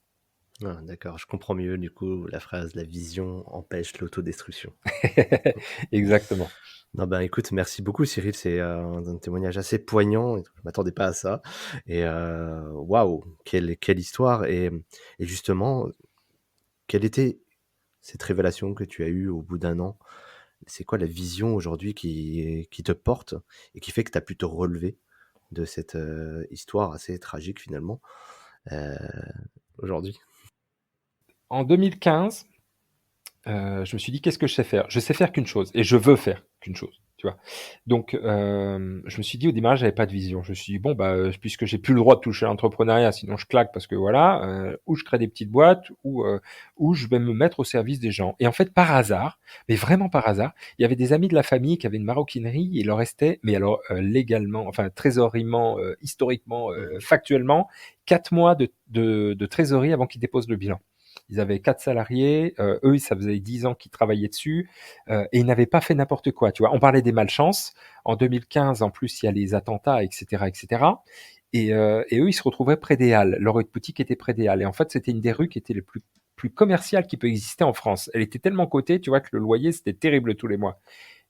Ah, d'accord, je comprends mieux du coup la phrase "la vision empêche l'autodestruction". Exactement. Non, ben écoute, merci beaucoup Cyril, c'est un témoignage assez poignant, je m'attendais pas à ça. Et waouh, quelle histoire. Et justement, quelle était cette révélation que tu as eue au bout d'un an? C'est quoi la vision aujourd'hui qui te porte et qui fait que tu as pu te relever de cette histoire assez tragique finalement euh, aujourd'hui? En 2015, je me suis dit qu'est-ce que je sais faire? Je sais faire qu'une chose et je veux faire qu'une chose, tu vois? Donc, je me suis dit au démarrage, j'avais pas de vision. Je me suis dit bon bah puisque j'ai plus le droit de toucher à l'entrepreneuriat, sinon je claque parce que voilà, ou je crée des petites boîtes ou je vais me mettre au service des gens. Et en fait, par hasard, mais vraiment par hasard, il y avait des amis de la famille qui avaient une maroquinerie. Et il leur restait, mais alors légalement, enfin trésoriement, historiquement, Mhm. factuellement, 4 mois de trésorerie avant qu'ils déposent le bilan. Ils avaient 4 salariés, eux, ça faisait 10 ans qu'ils travaillaient dessus, et ils n'avaient pas fait n'importe quoi. Tu vois, on parlait des malchances. En 2015, en plus, il y a les attentats, etc., etc. Et eux, ils se retrouvaient près des Halles. Leur boutique était près des Halles. Et en fait, c'était une des rues qui était les plus commerciales qui peut exister en France. Elle était tellement cotée, tu vois, que le loyer, c'était terrible tous les mois.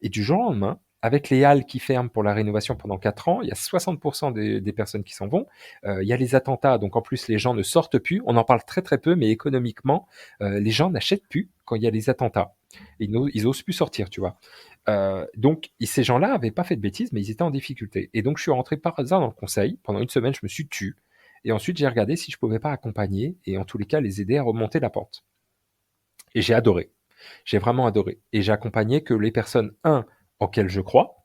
Et du jour au lendemain, avec les halles qui ferment pour la rénovation pendant 4 ans, il y a 60% des personnes qui s'en vont. Il y a les attentats, donc en plus les gens ne sortent plus. On en parle très très peu, mais économiquement, les gens n'achètent plus quand il y a les attentats. Ils osent plus sortir, tu vois. Donc ces gens-là avaient pas fait de bêtises, mais ils étaient en difficulté. Et donc je suis rentré par hasard dans le conseil. Pendant une semaine, je me suis tué. Et ensuite, j'ai regardé si je pouvais pas accompagner et en tous les cas les aider à remonter la pente. Et j'ai adoré. J'ai vraiment adoré. Et j'ai accompagné que les personnes, un, auxquelles je crois,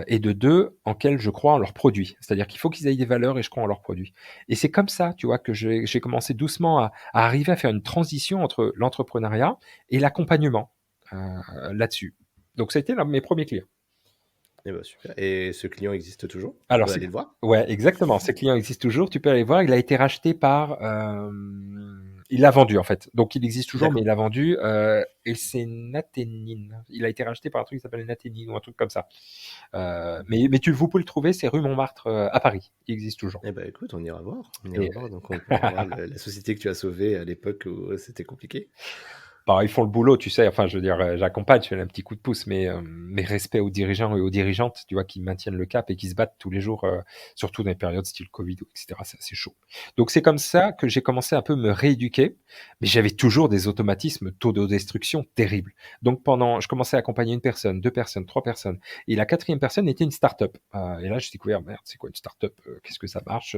et de deux, auxquelles je crois en leurs produits. C'est-à-dire qu'il faut qu'ils aient des valeurs et je crois en leurs produits. Et c'est comme ça, tu vois, que j'ai commencé doucement à arriver à faire une transition entre l'entrepreneuriat et l'accompagnement là-dessus. Donc ça a été l'un de mes premiers clients. Eh ben, super. Et ce client existe toujours? On Alors, peut aller le voir? ouais, exactement. Ces clients existent toujours. Tu peux aller voir. Il a été racheté par. Il l'a vendu en fait. Donc il existe toujours, mais D'accord. il l'a vendu. Et c'est Naténine. Il a été racheté par un truc qui s'appelle Naténine ou un truc comme ça. Mais vous pouvez le trouver. C'est rue Montmartre à Paris. Il existe toujours. Eh ben écoute, on ira voir. On ira Et, voir. Donc on pourra voir la société que tu as sauvée à l'époque où c'était compliqué. bah, ils font le boulot, tu sais. Enfin, je veux dire, j'accompagne, je fais un petit coup de pouce, mais respect aux dirigeants et aux dirigeantes, tu vois, qui maintiennent le cap et qui se battent tous les jours, surtout dans les périodes style Covid, etc. C'est assez chaud. Donc, c'est comme ça que j'ai commencé un peu à me rééduquer, mais j'avais toujours des automatismes d'autodestruction terribles. Donc, je commençais à accompagner une personne, deux personnes, trois personnes, et la quatrième personne était une start-up. Et là, j'ai découvert, merde, c'est quoi une start-up? Qu'est-ce que ça marche?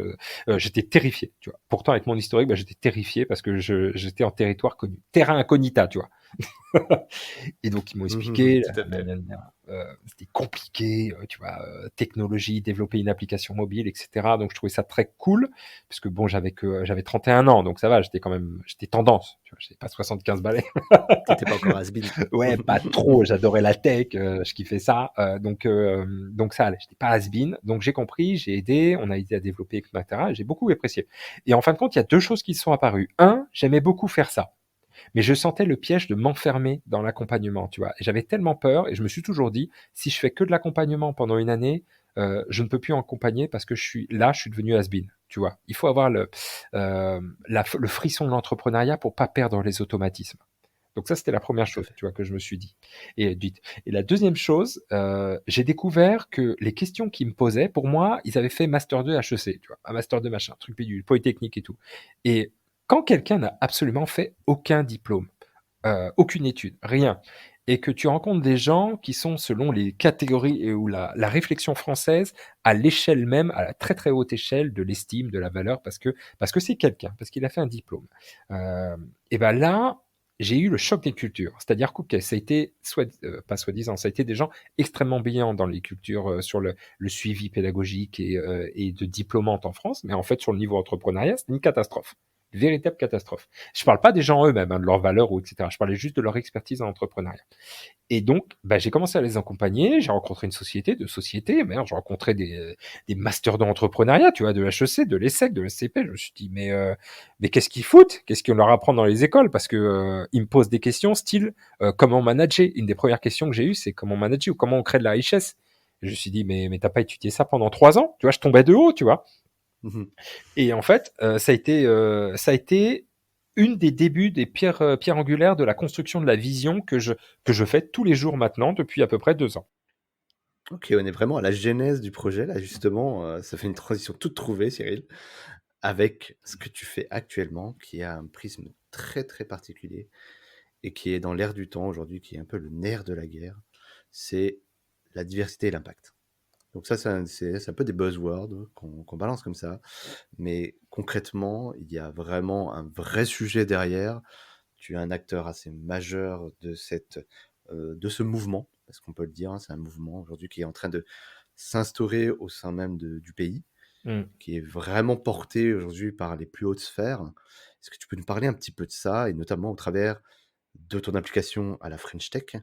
J'étais terrifié, tu vois. Pourtant, avec mon historique, bah, j'étais terrifié parce que j'étais en territoire connu, terrain incognita, tu vois. Et donc, ils m'ont expliqué, Tout à fait. c'était compliqué, tu vois, technologie, développer une application mobile, etc. Donc je trouvais ça très cool, parce que bon, j'avais 31 ans, donc ça va, j'étais tendance, tu vois, j'étais pas 75 balais. T'étais pas encore has-been. Ouais, pas trop. J'adorais la tech, je kiffais ça. Donc ça allait. J'étais pas has-been. Donc j'ai compris, j'ai aidé, on a aidé à développer, etc. Et j'ai beaucoup apprécié. Et en fin de compte, il y a deux choses qui se sont apparues. Un, j'aimais beaucoup faire ça, mais je sentais le piège de m'enfermer dans l'accompagnement, tu vois. Et j'avais tellement peur, et je me suis toujours dit, si je fais que de l'accompagnement pendant une année, je ne peux plus accompagner parce que je suis devenu has-been, tu vois. Il faut avoir le frisson de l'entrepreneuriat pour pas perdre les automatismes. Donc ça, c'était la première Tout à chose, fait. tu vois, que je me suis dit. Et la deuxième chose, j'ai découvert que les questions qu'ils me posaient, pour moi, ils avaient fait Master 2 HEC, tu vois, un Master 2 machin, truc bidule, Polytechnique et tout. Et quand quelqu'un n'a absolument fait aucun diplôme, aucune étude, rien, et que tu rencontres des gens qui sont selon les catégories et où la réflexion française, à l'échelle même, à la très très haute échelle de l'estime, de la valeur, parce que c'est quelqu'un, parce qu'il a fait un diplôme. Et ben là, j'ai eu le choc des cultures. C'est-à-dire que ça a été, pas soi-disant, ça a été des gens extrêmement brillants dans les cultures sur le suivi pédagogique et de diplômante en France, mais en fait, sur le niveau entrepreneuriat, c'est une catastrophe. Une véritable catastrophe. Je parle pas des gens eux-mêmes, hein, de leurs valeurs ou etc. Je parlais juste de leur expertise en entrepreneuriat. Et donc, bah, j'ai commencé à les accompagner. J'ai rencontré une société, deux sociétés. Merde, j'ai rencontré des masters d'entrepreneuriat, tu vois, de l'HEC, de l'ESSEC, de l'SCP. Je me suis dit, mais qu'est-ce qu'ils foutent? Qu'est-ce qu'on leur apprend dans les écoles? Parce que ils me posent des questions style comment manager. Une des premières questions que j'ai eues, c'est comment manager ou comment on crée de la richesse. Et je me suis dit, mais t'as pas étudié ça pendant 3 ans? Tu vois, je tombais de haut, tu vois. Mhm. Et en fait, ça a été une des débuts des pierres angulaires de la construction de la vision que je fais tous les jours maintenant depuis à peu près 2 ans. Ok, on est vraiment à la genèse du projet, là, justement. Ça fait une transition toute trouvée, Cyril, avec ce que tu fais actuellement, qui a un prisme très, très particulier et qui est dans l'air du temps aujourd'hui, qui est un peu le nerf de la guerre. C'est la diversité et l'impact. Donc ça, c'est un peu des buzzwords qu'on balance comme ça. Mais concrètement, il y a vraiment un vrai sujet derrière. Tu es un acteur assez majeur de ce mouvement, parce qu'on peut le dire, hein, c'est un mouvement aujourd'hui qui est en train de s'instaurer au sein même du pays, Mm. qui est vraiment porté aujourd'hui par les plus hautes sphères. Est-ce que tu peux nous parler un petit peu de ça, et notamment au travers de ton application à la French Tech,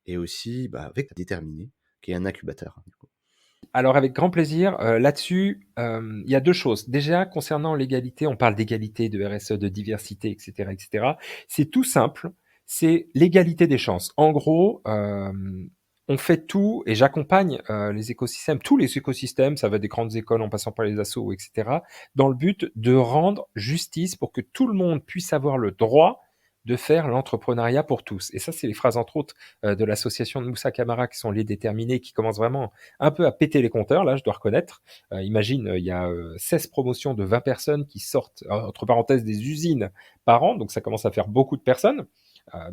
et aussi bah, avec Déterminé, qui est un incubateur, du coup. Alors avec grand plaisir. Là-dessus, il y a deux choses. Déjà, concernant l'égalité, on parle d'égalité, de RSE, de diversité, etc., etc. C'est tout simple. C'est l'égalité des chances. En gros, on fait tout et j'accompagne les écosystèmes, tous les écosystèmes, ça va des grandes écoles en passant par les assos, etc., dans le but de rendre justice pour que tout le monde puisse avoir le droit de faire l'entrepreneuriat pour tous. Et ça, c'est les phrases, entre autres, de l'association de Moussa Camara qui sont les déterminés, qui commencent vraiment un peu à péter les compteurs, là, je dois reconnaître. Imagine, il y a 16 promotions de 20 personnes qui sortent, entre parenthèses, des usines par an, donc ça commence à faire beaucoup de personnes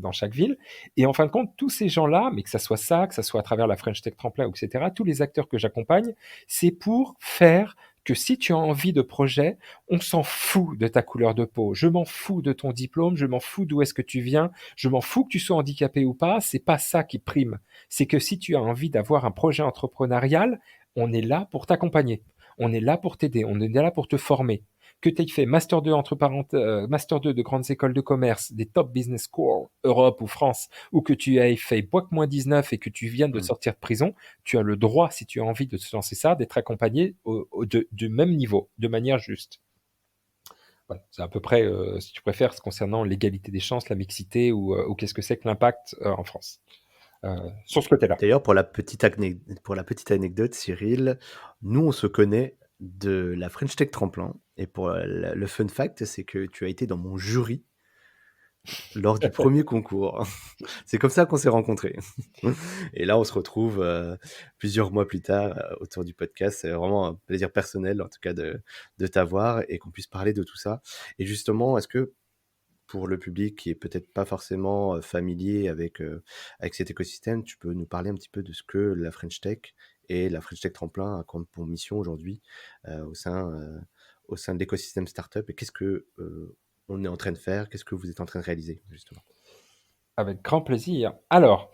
dans chaque ville. Et en fin de compte, tous ces gens-là, mais que ça soit ça, que ça soit à travers la French Tech Tremplin, etc., tous les acteurs que j'accompagne, c'est pour faire que si tu as envie de projet, on s'en fout de ta couleur de peau, je m'en fous de ton diplôme, je m'en fous d'où est-ce que tu viens, je m'en fous que tu sois handicapé ou pas, c'est pas ça qui prime. C'est que si tu as envie d'avoir un projet entrepreneurial, on est là pour t'accompagner, on est là pour t'aider, on est là pour te former. Que tu aies fait Master 2, Master 2 de grandes écoles de commerce, des top business schools, Europe ou France, ou que tu aies fait Boc-19 et que tu viennes de Hmm. sortir de prison, tu as le droit, si tu as envie de te lancer ça, d'être accompagné du même niveau, de manière juste. Voilà, c'est à peu près, si tu préfères, concernant l'égalité des chances, la mixité ou qu'est-ce que c'est que l'impact en France. Sur ce côté-là. D'ailleurs, pour la petite anecdote, Cyril, nous, on se connaît de la French Tech Tremplin. Et pour le fun fact, c'est que tu as été dans mon jury lors du premier concours. C'est comme ça qu'on s'est rencontrés. Et là, on se retrouve plusieurs mois plus tard autour du podcast. C'est vraiment un plaisir personnel, en tout cas, de t'avoir et qu'on puisse parler de tout ça. Et justement, est-ce que pour le public qui est peut-être pas forcément familier avec cet écosystème, tu peux nous parler un petit peu de ce que la French Tech et la French Tech Tremplin a comme pour mission aujourd'hui euh, au sein, euh, au sein de l'écosystème startup, et qu'est-ce que on est en train de faire, qu'est-ce que vous êtes en train de réaliser justement. Avec grand plaisir. Alors,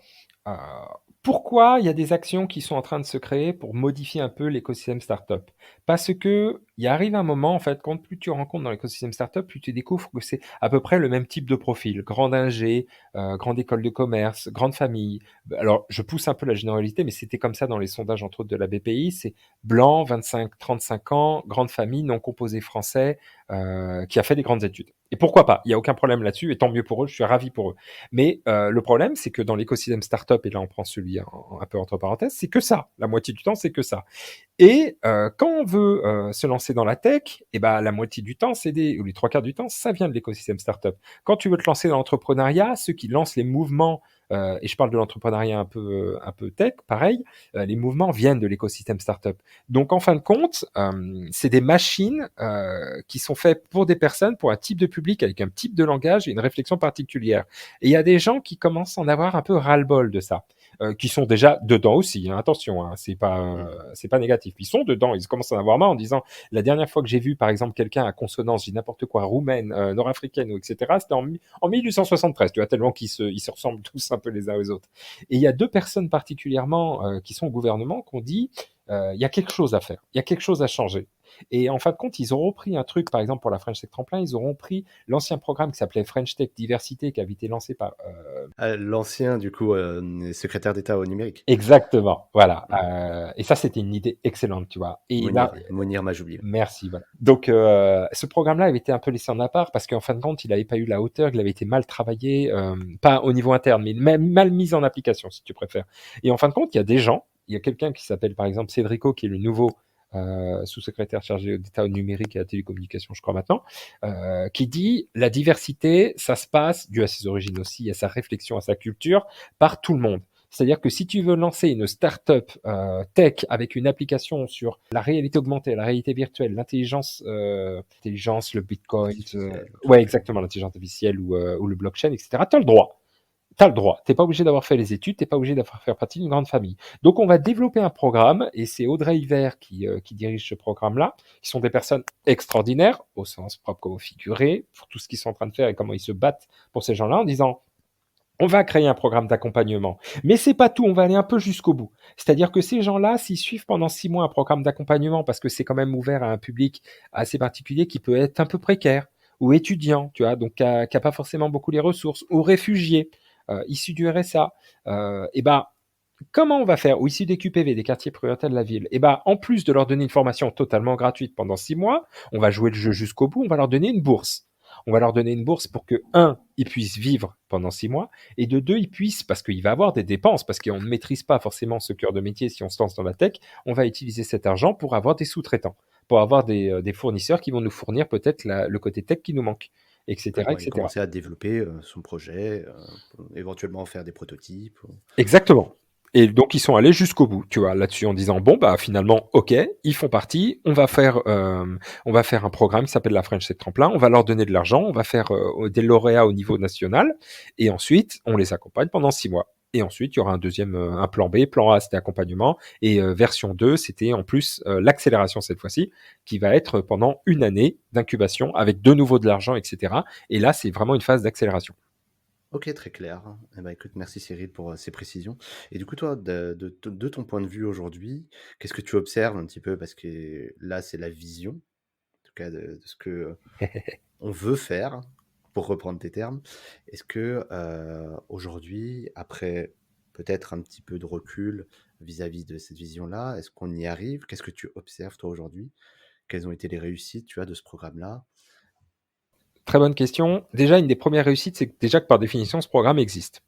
Pourquoi il y a des actions qui sont en train de se créer pour modifier un peu l'écosystème startup? Parce que il arrive un moment, en fait, quand plus tu rencontres dans l'écosystème startup, plus tu découvres que c'est à peu près le même type de profil. Grande ingé, grande école de commerce, grande famille. Alors, je pousse un peu la généralité, mais c'était comme ça dans les sondages, entre autres, de la BPI. C'est blanc, 25-35 ans, grande famille, non composé français, qui a fait des grandes études. Et pourquoi pas? Il n'y a aucun problème là-dessus, et tant mieux pour eux, je suis ravi pour eux. Mais le problème, c'est que dans l'écosystème startup, et là on prend celui un peu entre parenthèses, c'est que ça. La moitié du temps, c'est que ça. Et quand on veut se lancer dans la tech, et ben la moitié du temps, ou les trois quarts du temps, ça vient de l'écosystème startup. Quand tu veux te lancer dans l'entrepreneuriat, ceux qui lancent les mouvements, et je parle de l'entrepreneuriat un peu tech, pareil, les mouvements viennent de l'écosystème startup. Donc en fin de compte, c'est des machines qui sont faites pour des personnes, pour un type de public avec un type de langage et une réflexion particulière. Et il y a des gens qui commencent à en avoir un peu ras-le-bol de ça. Qui sont déjà dedans aussi, hein, attention, hein, c'est pas négatif. Ils sont dedans, ils commencent à en avoir marre en disant la dernière fois que j'ai vu par exemple quelqu'un à consonance, j'ai n'importe quoi, roumaine, nord-africaine ou etc. C'était en 1873, tu vois, tellement ils se ressemblent tous un peu les uns aux autres. Et il y a deux personnes particulièrement qui sont au gouvernement qui ont dit il y a quelque chose à faire, il y a quelque chose à changer. Et en fin de compte, ils auront pris un truc, par exemple pour la French Tech Tremplin, ils auront pris l'ancien programme qui s'appelait French Tech Diversité, qui avait été lancé par L'ancien, du coup, secrétaire d'État au numérique. exactement, voilà. Et ça, c'était une idée excellente, tu vois. Et là, Monir Majoubi. merci, voilà. Donc, ce programme-là avait été un peu laissé en appart parce qu'en fin de compte, il n'avait pas eu la hauteur, il avait été mal travaillé, pas au niveau interne, mais mal mis en application, si tu préfères. Et en fin de compte, il y a des gens, il y a quelqu'un qui s'appelle par exemple Cédrico, qui est le nouveau sous-secrétaire chargé d'État au numérique et à la télécommunication, je crois maintenant, qui dit la diversité, ça se passe, dû à ses origines aussi, à sa réflexion, à sa culture, par tout le monde. C'est-à-dire que si tu veux lancer une start-up tech avec une application sur la réalité augmentée, la réalité virtuelle, l'intelligence, le bitcoin, ouais, exactement, l'intelligence artificielle ou le blockchain, etc., tu as le droit. T'as le droit. T'es pas obligé d'avoir fait les études, t'es pas obligé d'avoir fait partie d'une grande famille. Donc on va développer un programme, et c'est Audrey Hiver qui dirige ce programme-là, qui sont des personnes extraordinaires, au sens propre comme au figuré, pour tout ce qu'ils sont en train de faire et comment ils se battent pour ces gens-là, en disant on va créer un programme d'accompagnement. Mais c'est pas tout, on va aller un peu jusqu'au bout. C'est-à-dire que ces gens-là, s'ils suivent pendant 6 mois un programme d'accompagnement, parce que c'est quand même ouvert à un public assez particulier qui peut être un peu précaire, ou étudiant, tu vois, donc qui a pas forcément beaucoup les ressources, ou réfugiés, issus du RSA, et ben comment on va faire, ou issus des QPV, des quartiers prioritaires de la ville, et ben en plus de leur donner une formation totalement gratuite pendant 6 mois, on va jouer le jeu jusqu'au bout, on va leur donner une bourse. On va leur donner une bourse pour que, un, ils puissent vivre pendant 6 mois, et de deux, ils puissent, parce qu'il va avoir des dépenses, parce qu'on ne maîtrise pas forcément ce cœur de métier si on se lance dans la tech, on va utiliser cet argent pour avoir des sous-traitants, pour avoir des fournisseurs qui vont nous fournir peut-être le côté tech qui nous manque, etc. Pour etc. commencer à développer son projet, éventuellement faire des prototypes. Exactement. Et donc ils sont allés jusqu'au bout, tu vois, là-dessus en disant bon bah finalement ok, ils font partie, on va faire un programme qui s'appelle la French Tech Tremplin, on va leur donner de l'argent, on va faire des lauréats au niveau national, et ensuite on les accompagne pendant 6 mois. Et ensuite il y aura un plan B, plan A c'était accompagnement, et version 2 c'était en plus l'accélération cette fois-ci, qui va être pendant une année d'incubation avec de nouveau de l'argent, etc. Et là c'est vraiment une phase d'accélération. Ok, très clair. Eh ben, écoute, merci Cyril pour ces précisions. Et du coup, toi, de ton point de vue aujourd'hui, qu'est-ce que tu observes un petit peu? Parce que là, c'est la vision, en tout cas, de ce que on veut faire, pour reprendre tes termes. Est-ce que aujourd'hui, après peut-être un petit peu de recul vis-à-vis de cette vision-là, est-ce qu'on y arrive? Qu'est-ce que tu observes, toi, aujourd'hui? Quelles ont été les réussites, tu vois, de ce programme-là? Très bonne question. Déjà, une des premières réussites, c'est déjà que par définition, ce programme existe.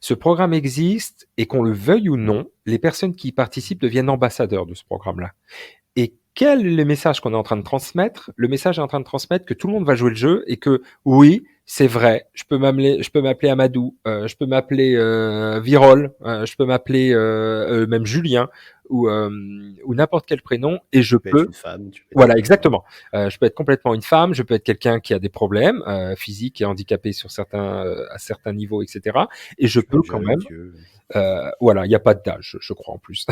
Ce programme existe, et qu'on le veuille ou non, les personnes qui y participent deviennent ambassadeurs de ce programme-là. Et quel est le message qu'on est en train de transmettre? Le message est en train de transmettre que tout le monde va jouer le jeu, et que oui, c'est vrai, je peux m'appeler Amadou, je peux m'appeler Virol, je peux m'appeler même Julien, ou n'importe quel prénom, et je Tu peux être peux. une femme, tu peux Voilà, être... exactement. Je peux être complètement une femme, je peux être quelqu'un qui a des problèmes physiques et handicapé à certains niveaux, etc. Et je peux quand jeune, même, vieux. voilà, il n'y a pas d'âge, je crois en plus.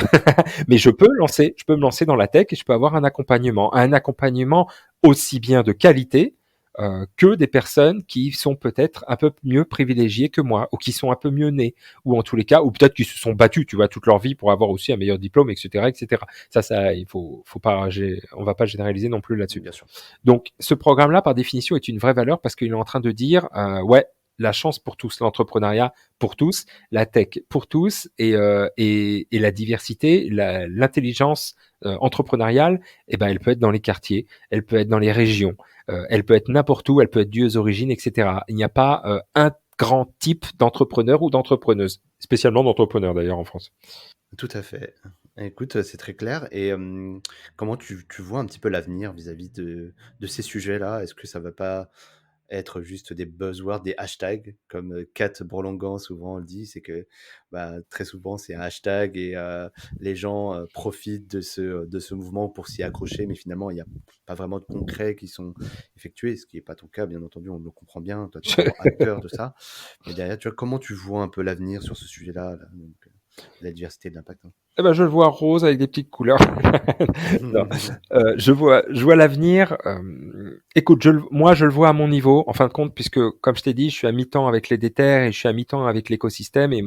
Mais je peux me lancer dans la tech, et je peux avoir un accompagnement aussi bien de qualité que des personnes qui sont peut-être un peu mieux privilégiées que moi, ou qui sont un peu mieux nées, ou en tous les cas, ou peut-être qui se sont battus, tu vois, toute leur vie pour avoir aussi un meilleur diplôme, etc., etc. Ça, il faut pas, on va pas généraliser non plus là-dessus. Bien sûr. Donc, ce programme-là, par définition, est une vraie valeur parce qu'il est en train de dire, ouais, la chance pour tous, l'entrepreneuriat pour tous, la tech pour tous, et la diversité, l'intelligence entrepreneuriale, eh ben, elle peut être dans les quartiers, elle peut être dans les régions, elle peut être n'importe où, elle peut être due aux origines, etc. Il n'y a pas un grand type d'entrepreneur ou d'entrepreneuse, spécialement d'entrepreneur d'ailleurs en France. Tout à fait. Écoute, c'est très clair. Et comment tu vois un petit peu l'avenir vis-à-vis de ces sujets-là? Est-ce que ça va pas être juste des buzzwords, des hashtags, comme Kat Burlangan souvent le dit, c'est que bah, très souvent c'est un hashtag et les gens profitent de ce mouvement pour s'y accrocher, mais finalement il n'y a pas vraiment de concret qui sont effectués, ce qui n'est pas ton cas, bien entendu, on le comprend bien, toi tu es vraiment acteur de ça. Mais derrière, tu vois, comment tu vois un peu l'avenir sur ce sujet-là, là, donc, la diversité de l'impact, hein. Eh ben, je le vois rose avec des petites couleurs. Non. Je vois l'avenir. Écoute, moi, je le vois à mon niveau, en fin de compte, puisque, comme je t'ai dit, je suis à mi-temps avec les déterres et je suis à mi-temps avec l'écosystème. Et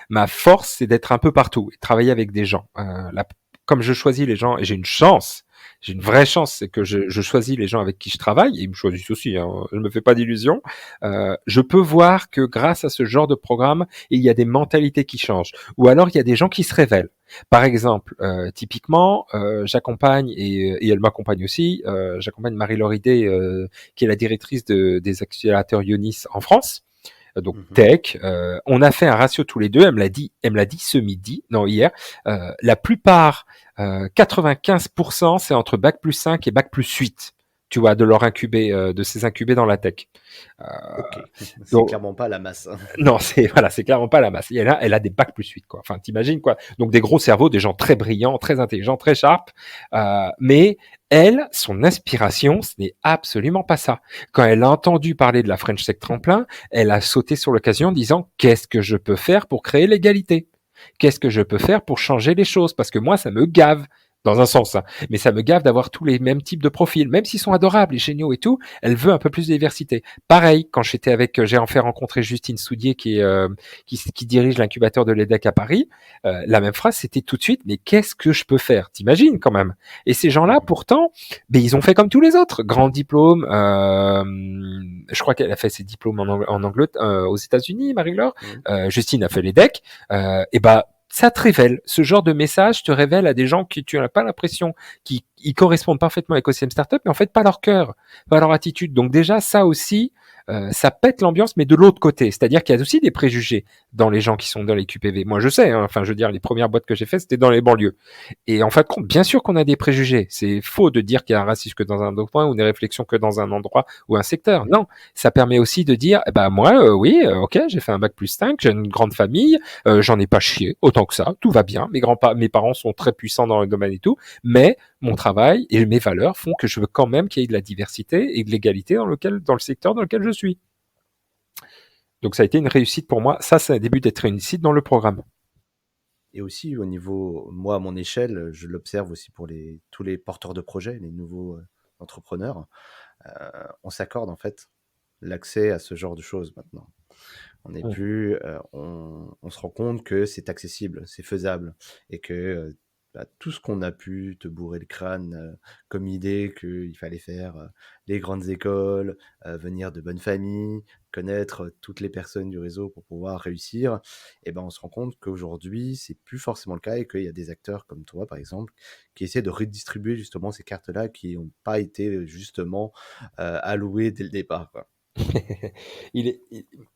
ma force, c'est d'être un peu partout et de travailler avec des gens. Comme je choisis les gens, et j'ai une chance, j'ai une vraie chance, c'est que je choisis les gens avec qui je travaille, et ils me choisissent aussi, hein, je me fais pas d'illusions. Je peux voir que grâce à ce genre de programme, il y a des mentalités qui changent. Ou alors, il y a des gens qui se révèlent. Par exemple, typiquement, j'accompagne, et elle m'accompagne aussi, j'accompagne Marie-Laure Idé, qui est la directrice des accélérateurs Ionis en France. Donc tech, on a fait un ratio tous les deux. Elle me l'a dit ce midi, non hier. La plupart, 95%, c'est entre bac plus 5 et bac plus 8. Tu vois, de leur incubé, de ces incubés dans la tech. Ok, c'est Donc, clairement pas la masse, hein. non, c'est clairement pas la masse. Et elle a des bacs plus 8, quoi. Enfin, t'imagines, quoi. Donc des gros cerveaux, des gens très brillants, très intelligents, très sharp. Mais elle, son inspiration, ce n'est absolument pas ça. Quand elle a entendu parler de la French Tech Tremplin, elle a sauté sur l'occasion en disant: qu'est-ce que je peux faire pour créer l'égalité? Qu'est-ce que je peux faire pour changer les choses? Parce que moi, ça me gave. Dans un sens, hein. Mais ça me gave d'avoir tous les mêmes types de profils, même s'ils sont adorables et géniaux et tout. Elle veut un peu plus de diversité. Pareil, quand j'étais j'ai en fait rencontré Justine Soudier, qui dirige l'incubateur de l'EDEC à Paris. La même phrase, c'était tout de suite: mais qu'est-ce que je peux faire? T'imagines quand même. Et ces gens-là, pourtant, ils ont fait comme tous les autres, grand diplôme. Je crois qu'elle a fait ses diplômes en Angleterre, aux États-Unis, Marie-Laure. Justine a fait l'EDEC. Et ça te révèle, ce genre de message te révèle à des gens qui tu n'as pas l'impression qu'ils correspondent parfaitement à l'écosystème startup, mais en fait pas leur cœur, pas leur attitude. Donc déjà ça aussi, ça pète l'ambiance, mais de l'autre côté. C'est-à-dire qu'il y a aussi des préjugés dans les gens qui sont dans les QPV. Moi je sais, hein, enfin je veux dire, les premières boîtes que j'ai faites, c'était dans les banlieues. Et en fait, bien sûr qu'on a des préjugés. C'est faux de dire qu'il y a un racisme que dans un autre point ou des réflexions que dans un endroit ou un secteur. Non, ça permet aussi de dire, moi, oui, ok, j'ai fait un bac plus 5, j'ai une grande famille, j'en ai pas chié autant que ça, tout va bien. Mes parents sont très puissants dans le domaine et tout, mais mon travail et mes valeurs font que je veux quand même qu'il y ait de la diversité et de l'égalité dans le secteur dans lequel je suis. Donc ça a été une réussite pour moi. Ça a début d'être une réussite dans le programme. Et aussi au niveau, moi à mon échelle, je l'observe aussi pour tous les porteurs de projets, les nouveaux entrepreneurs, on s'accorde en fait l'accès à ce genre de choses maintenant. On n'est plus, on se rend compte que c'est accessible, c'est faisable, et que tout ce qu'on a pu te bourrer le crâne comme idée qu'il fallait faire les grandes écoles, venir de bonnes familles, connaître toutes les personnes du réseau pour pouvoir réussir, et ben on se rend compte qu'aujourd'hui c'est plus forcément le cas et qu'il y a des acteurs comme toi par exemple qui essaient de redistribuer justement ces cartes-là qui n'ont pas été justement allouées dès le départ, quoi. il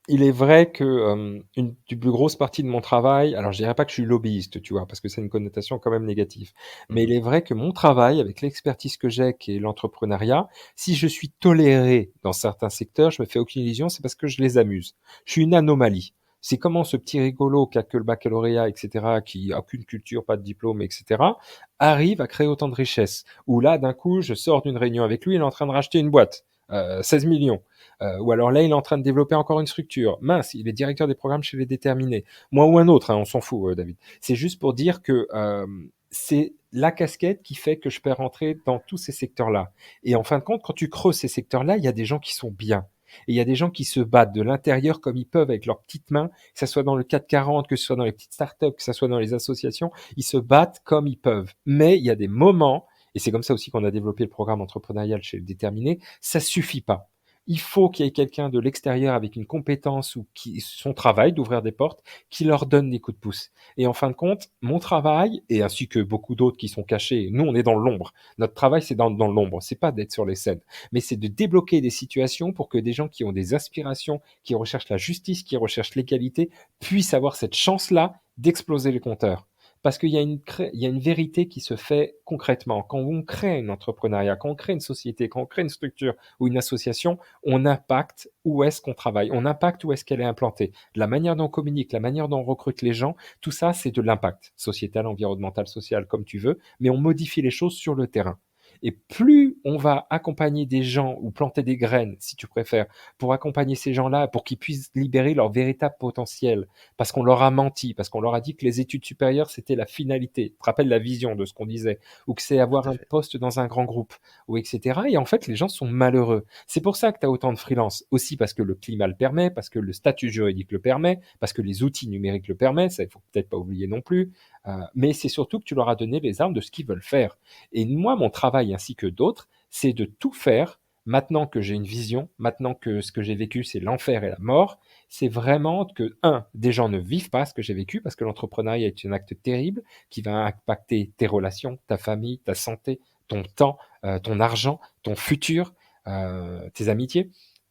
est vrai que une plus grosse partie de mon travail, alors je dirais pas que je suis lobbyiste, tu vois, parce que c'est une connotation quand même négative, mais il est vrai que mon travail, avec l'expertise que j'ai, qui est l'entrepreneuriat, si je suis toléré dans certains secteurs, je me fais aucune illusion, c'est parce que je les amuse. Je suis une anomalie. C'est comment ce petit rigolo qui a que le baccalauréat, etc., qui a aucune culture, pas de diplôme, etc., arrive à créer autant de richesses. Ou là, d'un coup, je sors d'une réunion avec lui, il est en train de racheter une boîte, 16 millions. Ou alors là, il est en train de développer encore une structure. Mince, il est directeur des programmes chez Les Déterminés. Moi ou un autre, hein, on s'en fout, David. C'est juste pour dire que c'est la casquette qui fait que je peux rentrer dans tous ces secteurs-là. Et en fin de compte, quand tu creuses ces secteurs-là, il y a des gens qui sont bien. Et il y a des gens qui se battent de l'intérieur comme ils peuvent avec leurs petites mains, que ce soit dans le 440, que ce soit dans les petites startups, que ce soit dans les associations, ils se battent comme ils peuvent. Mais il y a des moments, et c'est comme ça aussi qu'on a développé le programme entrepreneurial chez le Déterminé, ça suffit pas. Il faut qu'il y ait quelqu'un de l'extérieur avec une compétence ou qui son travail d'ouvrir des portes, qui leur donne des coups de pouce. Et en fin de compte, mon travail, et ainsi que beaucoup d'autres qui sont cachés, nous on est dans l'ombre. Notre travail c'est dans l'ombre, c'est pas d'être sur les scènes, mais c'est de débloquer des situations pour que des gens qui ont des aspirations, qui recherchent la justice, qui recherchent l'égalité, puissent avoir cette chance-là d'exploser les compteurs. Parce qu'il y a il y a une vérité qui se fait concrètement. Quand on crée un entrepreneuriat, quand on crée une société, quand on crée une structure ou une association, on impacte où est-ce qu'on travaille, on impacte où est-ce qu'elle est implantée. La manière dont on communique, la manière dont on recrute les gens, tout ça, c'est de l'impact sociétal, environnemental, social, comme tu veux, mais on modifie les choses sur le terrain. Et plus on va accompagner des gens ou planter des graines, si tu préfères, pour accompagner ces gens-là, pour qu'ils puissent libérer leur véritable potentiel, parce qu'on leur a menti, parce qu'on leur a dit que les études supérieures, c'était la finalité. Tu te rappelles la vision de ce qu'on disait, ou que c'est Tout avoir à un fait. poste dans un grand groupe, ou etc. Et en fait, les gens sont malheureux. C'est pour ça que tu as autant de freelance. Aussi parce que le climat le permet, parce que le statut juridique le permet, parce que les outils numériques le permettent, ça il faut peut-être pas oublier non plus. Mais c'est surtout que tu leur as donné les armes de ce qu'ils veulent faire. Et moi, mon travail, ainsi que d'autres, c'est de tout faire maintenant que j'ai une vision, maintenant que ce que j'ai vécu, c'est l'enfer et la mort, c'est vraiment que, des gens ne vivent pas ce que j'ai vécu, parce que l'entrepreneuriat est un acte terrible qui va impacter tes relations, ta famille, ta santé, ton temps, ton argent, ton futur, tes amitiés.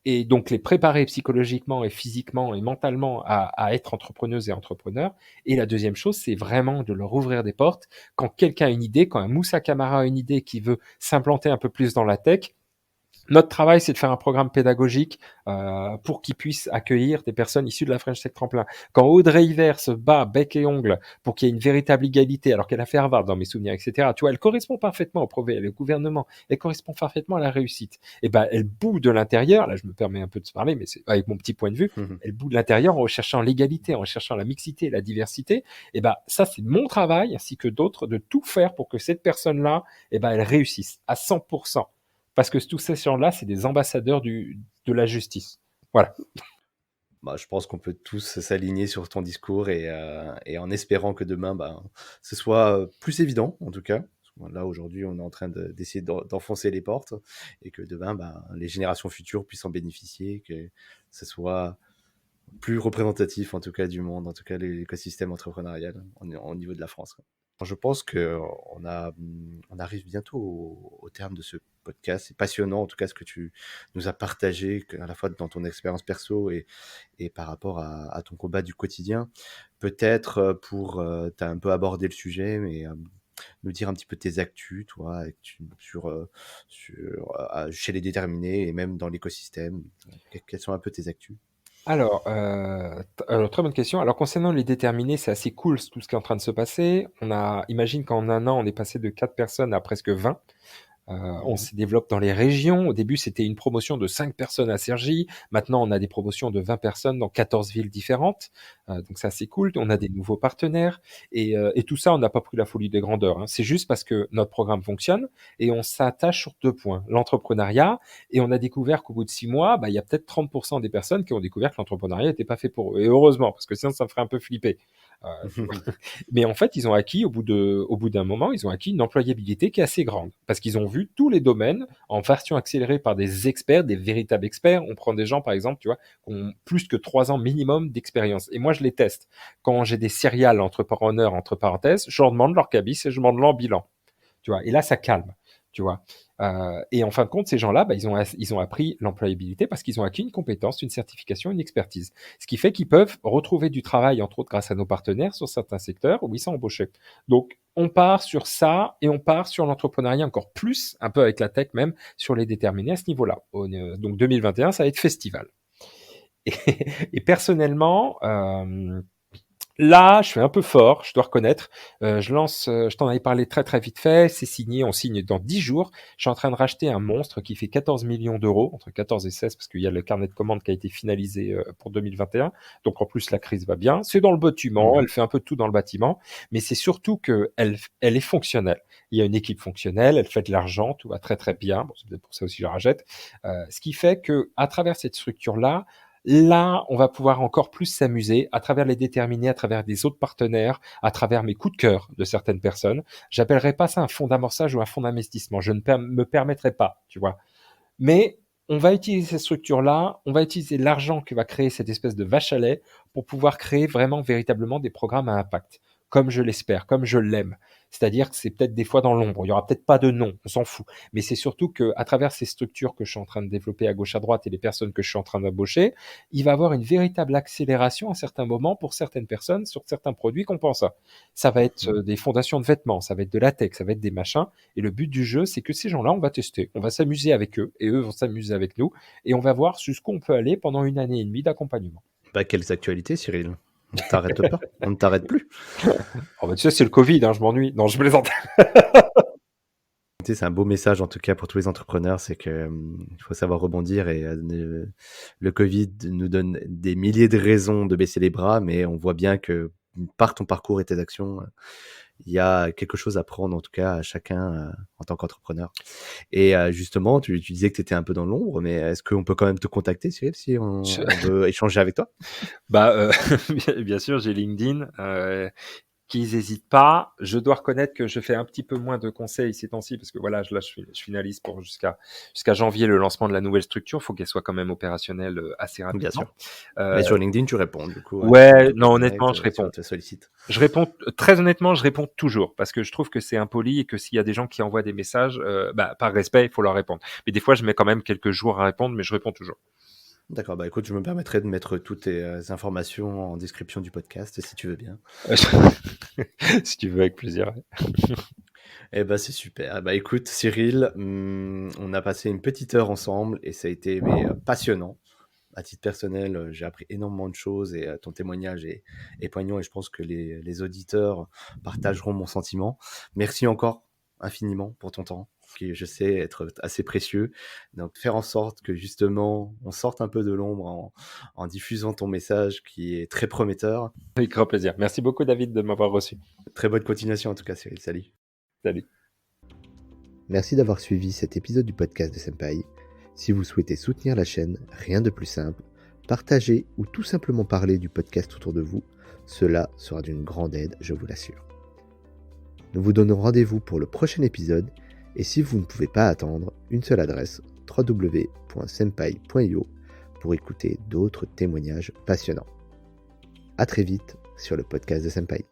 Et donc les préparer psychologiquement et physiquement et mentalement à être entrepreneuse et entrepreneur. Et la deuxième chose, c'est vraiment de leur ouvrir des portes. Quand quelqu'un a une idée, quand un Moussa Camara a une idée qui veut s'implanter un peu plus dans la tech, notre travail, c'est de faire un programme pédagogique pour qu'ils puissent accueillir des personnes issues de la French Tech Tremplin. Quand Audrey Hiver se bat bec et ongle pour qu'il y ait une véritable égalité, alors qu'elle a fait Harvard dans mes souvenirs, etc., tu vois, elle correspond parfaitement au projet, le gouvernement, elle correspond parfaitement à la réussite. Et ben, elle bout de l'intérieur, là je me permets un peu de se parler, mais c'est avec mon petit point de vue, elle bout de l'intérieur en recherchant l'égalité, en recherchant la mixité, la diversité. Et ben, ça, c'est mon travail, ainsi que d'autres, de tout faire pour que cette personne-là, et ben, elle réussisse à 100%. Parce que tous ces gens-là, c'est des ambassadeurs de la justice. Voilà. Bah, je pense qu'on peut tous s'aligner sur ton discours et en espérant que demain, bah, ce soit plus évident, en tout cas. Parce que là, aujourd'hui, on est en train d'essayer d'enfoncer les portes et que demain, bah, les générations futures puissent en bénéficier, que ce soit plus représentatif, en tout cas, du monde, en tout cas, l'écosystème entrepreneurial au niveau de la France, quoi. Je pense on arrive bientôt au terme de ce podcast. C'est passionnant, en tout cas, ce que tu nous as partagé, à la fois dans ton expérience perso et par rapport à ton combat du quotidien. Peut-être tu as un peu abordé le sujet, mais nous dire un petit peu tes actus, toi, chez les déterminés et même dans l'écosystème. Quels sont un peu tes actus? Alors, très bonne question. Alors, concernant les déterminés, c'est assez cool tout ce qui est en train de se passer. Imagine qu'en un an, on est passé de 4 personnes à presque 20. On Mhm. se développe dans les régions. Au début, c'était une promotion de 5 personnes à Cergy. Maintenant, on a des promotions de 20 personnes dans 14 villes différentes. Donc, c'est assez cool. On a des nouveaux partenaires. Et tout ça, on n'a pas pris la folie des grandeurs, hein. C'est juste parce que notre programme fonctionne et on s'attache sur 2 points. L'entrepreneuriat. Et on a découvert qu'au bout de 6 mois, bah, il y a peut-être 30% des personnes qui ont découvert que l'entrepreneuriat n'était pas fait pour eux. Et heureusement, parce que sinon, ça me ferait un peu flipper. Tu vois. Mais en fait, ils ont acquis, au bout d'un moment, ils ont acquis une employabilité qui est assez grande. Parce qu'ils ont vu tous les domaines en version accélérée par des experts, des véritables experts. On prend des gens, par exemple, tu vois, qui ont plus que 3 ans minimum d'expérience. Et moi, je les teste. Quand j'ai des serial entrepreneurs, entre parenthèses, je leur demande leur cabis et je demande leur bilan. Tu vois. Et là, ça calme. Tu vois. Et en fin de compte, ces gens-là, bah, ils ont appris l'employabilité parce qu'ils ont acquis une compétence, une certification, une expertise. Ce qui fait qu'ils peuvent retrouver du travail, entre autres grâce à nos partenaires, sur certains secteurs où ils sont embauchés. Donc, on part sur ça et on part sur l'entrepreneuriat encore plus, un peu avec la tech même, sur les déterminés à ce niveau-là. Donc, 2021, ça va être festival. Et, et personnellement, Là, je suis un peu fort, je dois reconnaître. Je t'en avais parlé très très vite fait, c'est signé, on signe dans 10 jours. Je suis en train de racheter un monstre qui fait 14 millions d'euros, entre 14 et 16, parce qu'il y a le carnet de commandes qui a été finalisé pour 2021. Donc en plus, la crise va bien. C'est dans le bâtiment, elle fait un peu tout dans le bâtiment, mais c'est surtout elle est fonctionnelle. Il y a une équipe fonctionnelle, elle fait de l'argent, tout va très très bien. Bon, c'est peut-être pour ça aussi que je la rachète. Ce qui fait que à travers cette structure-là, là, on va pouvoir encore plus s'amuser à travers les déterminés, à travers des autres partenaires, à travers mes coups de cœur de certaines personnes. J'appellerai pas ça un fonds d'amorçage ou un fonds d'investissement. Je ne me permettrai pas, tu vois. Mais on va utiliser cette structure-là, on va utiliser l'argent que va créer cette espèce de vache à lait pour pouvoir créer vraiment, véritablement des programmes à impact, comme je l'espère, comme je l'aime. C'est-à-dire que c'est peut-être des fois dans l'ombre, il y aura peut-être pas de nom, on s'en fout. Mais c'est surtout que à travers ces structures que je suis en train de développer à gauche à droite et les personnes que je suis en train d'embaucher, il va y avoir une véritable accélération à certains moments pour certaines personnes sur certains produits qu'on pense à. Ça va être des fondations de vêtements, ça va être de latex, ça va être des machins. Et le but du jeu, c'est que ces gens-là, on va tester, on va s'amuser avec eux et eux vont s'amuser avec nous et on va voir jusqu'où on peut aller pendant 1 année et demie d'accompagnement. Bah, quelles actualités, Cyril? On ne t'arrête pas, on ne t'arrête plus. Oh bah, tu sais, c'est le Covid, hein, je m'ennuie. Non, je plaisante. C'est un beau message en tout cas pour tous les entrepreneurs, c'est que il faut savoir rebondir et le Covid nous donne des milliers de raisons de baisser les bras, mais on voit bien que par ton parcours et tes actions, il y a quelque chose à prendre en tout cas à chacun en tant qu'entrepreneur. Et justement, tu disais que tu étais un peu dans l'ombre, mais est-ce qu'on peut quand même te contacter, Cyril, si on veut échanger avec toi? Bah, bien sûr, j'ai LinkedIn. Qu'ils n'hésitent pas. Je dois reconnaître que je fais un petit peu moins de conseils ces temps-ci parce que voilà, je finalise pour jusqu'à janvier le lancement de la nouvelle structure. Il faut qu'elle soit quand même opérationnelle assez Bien rapidement. sûr. Mais sur LinkedIn, tu réponds du coup à Ouais, tous non, les honnêtement, connects je si on réponds. te sollicite. Je réponds très honnêtement, je réponds toujours parce que je trouve que c'est impoli et que s'il y a des gens qui envoient des messages, par respect, il faut leur répondre. Mais des fois, je mets quand même quelques jours à répondre, mais je réponds toujours. D'accord, bah écoute, je me permettrai de mettre toutes tes informations en description du podcast si tu veux bien. Si tu veux, avec plaisir. Eh bah c'est super. Bah écoute, Cyril, on a passé une petite heure ensemble et ça a été passionnant. À titre personnel, j'ai appris énormément de choses et ton témoignage est poignant et je pense que les auditeurs partageront mon sentiment. Merci encore infiniment pour ton temps, qui je sais être assez précieux. Donc faire en sorte que justement on sorte un peu de l'ombre en diffusant ton message qui est très prometteur. Avec grand plaisir. Merci beaucoup, David, de m'avoir reçu. Très bonne continuation en tout cas, Cyril. Salut. Salut. Merci d'avoir suivi cet épisode du podcast de Senpai. Si vous souhaitez soutenir la chaîne, rien de plus simple, partagez ou tout simplement parler du podcast autour de vous. Cela sera d'une grande aide, je vous l'assure. Nous vous donnons rendez-vous pour le prochain épisode et si vous ne pouvez pas attendre, une seule adresse www.senpai.io pour écouter d'autres témoignages passionnants. À très vite sur le podcast de Senpai.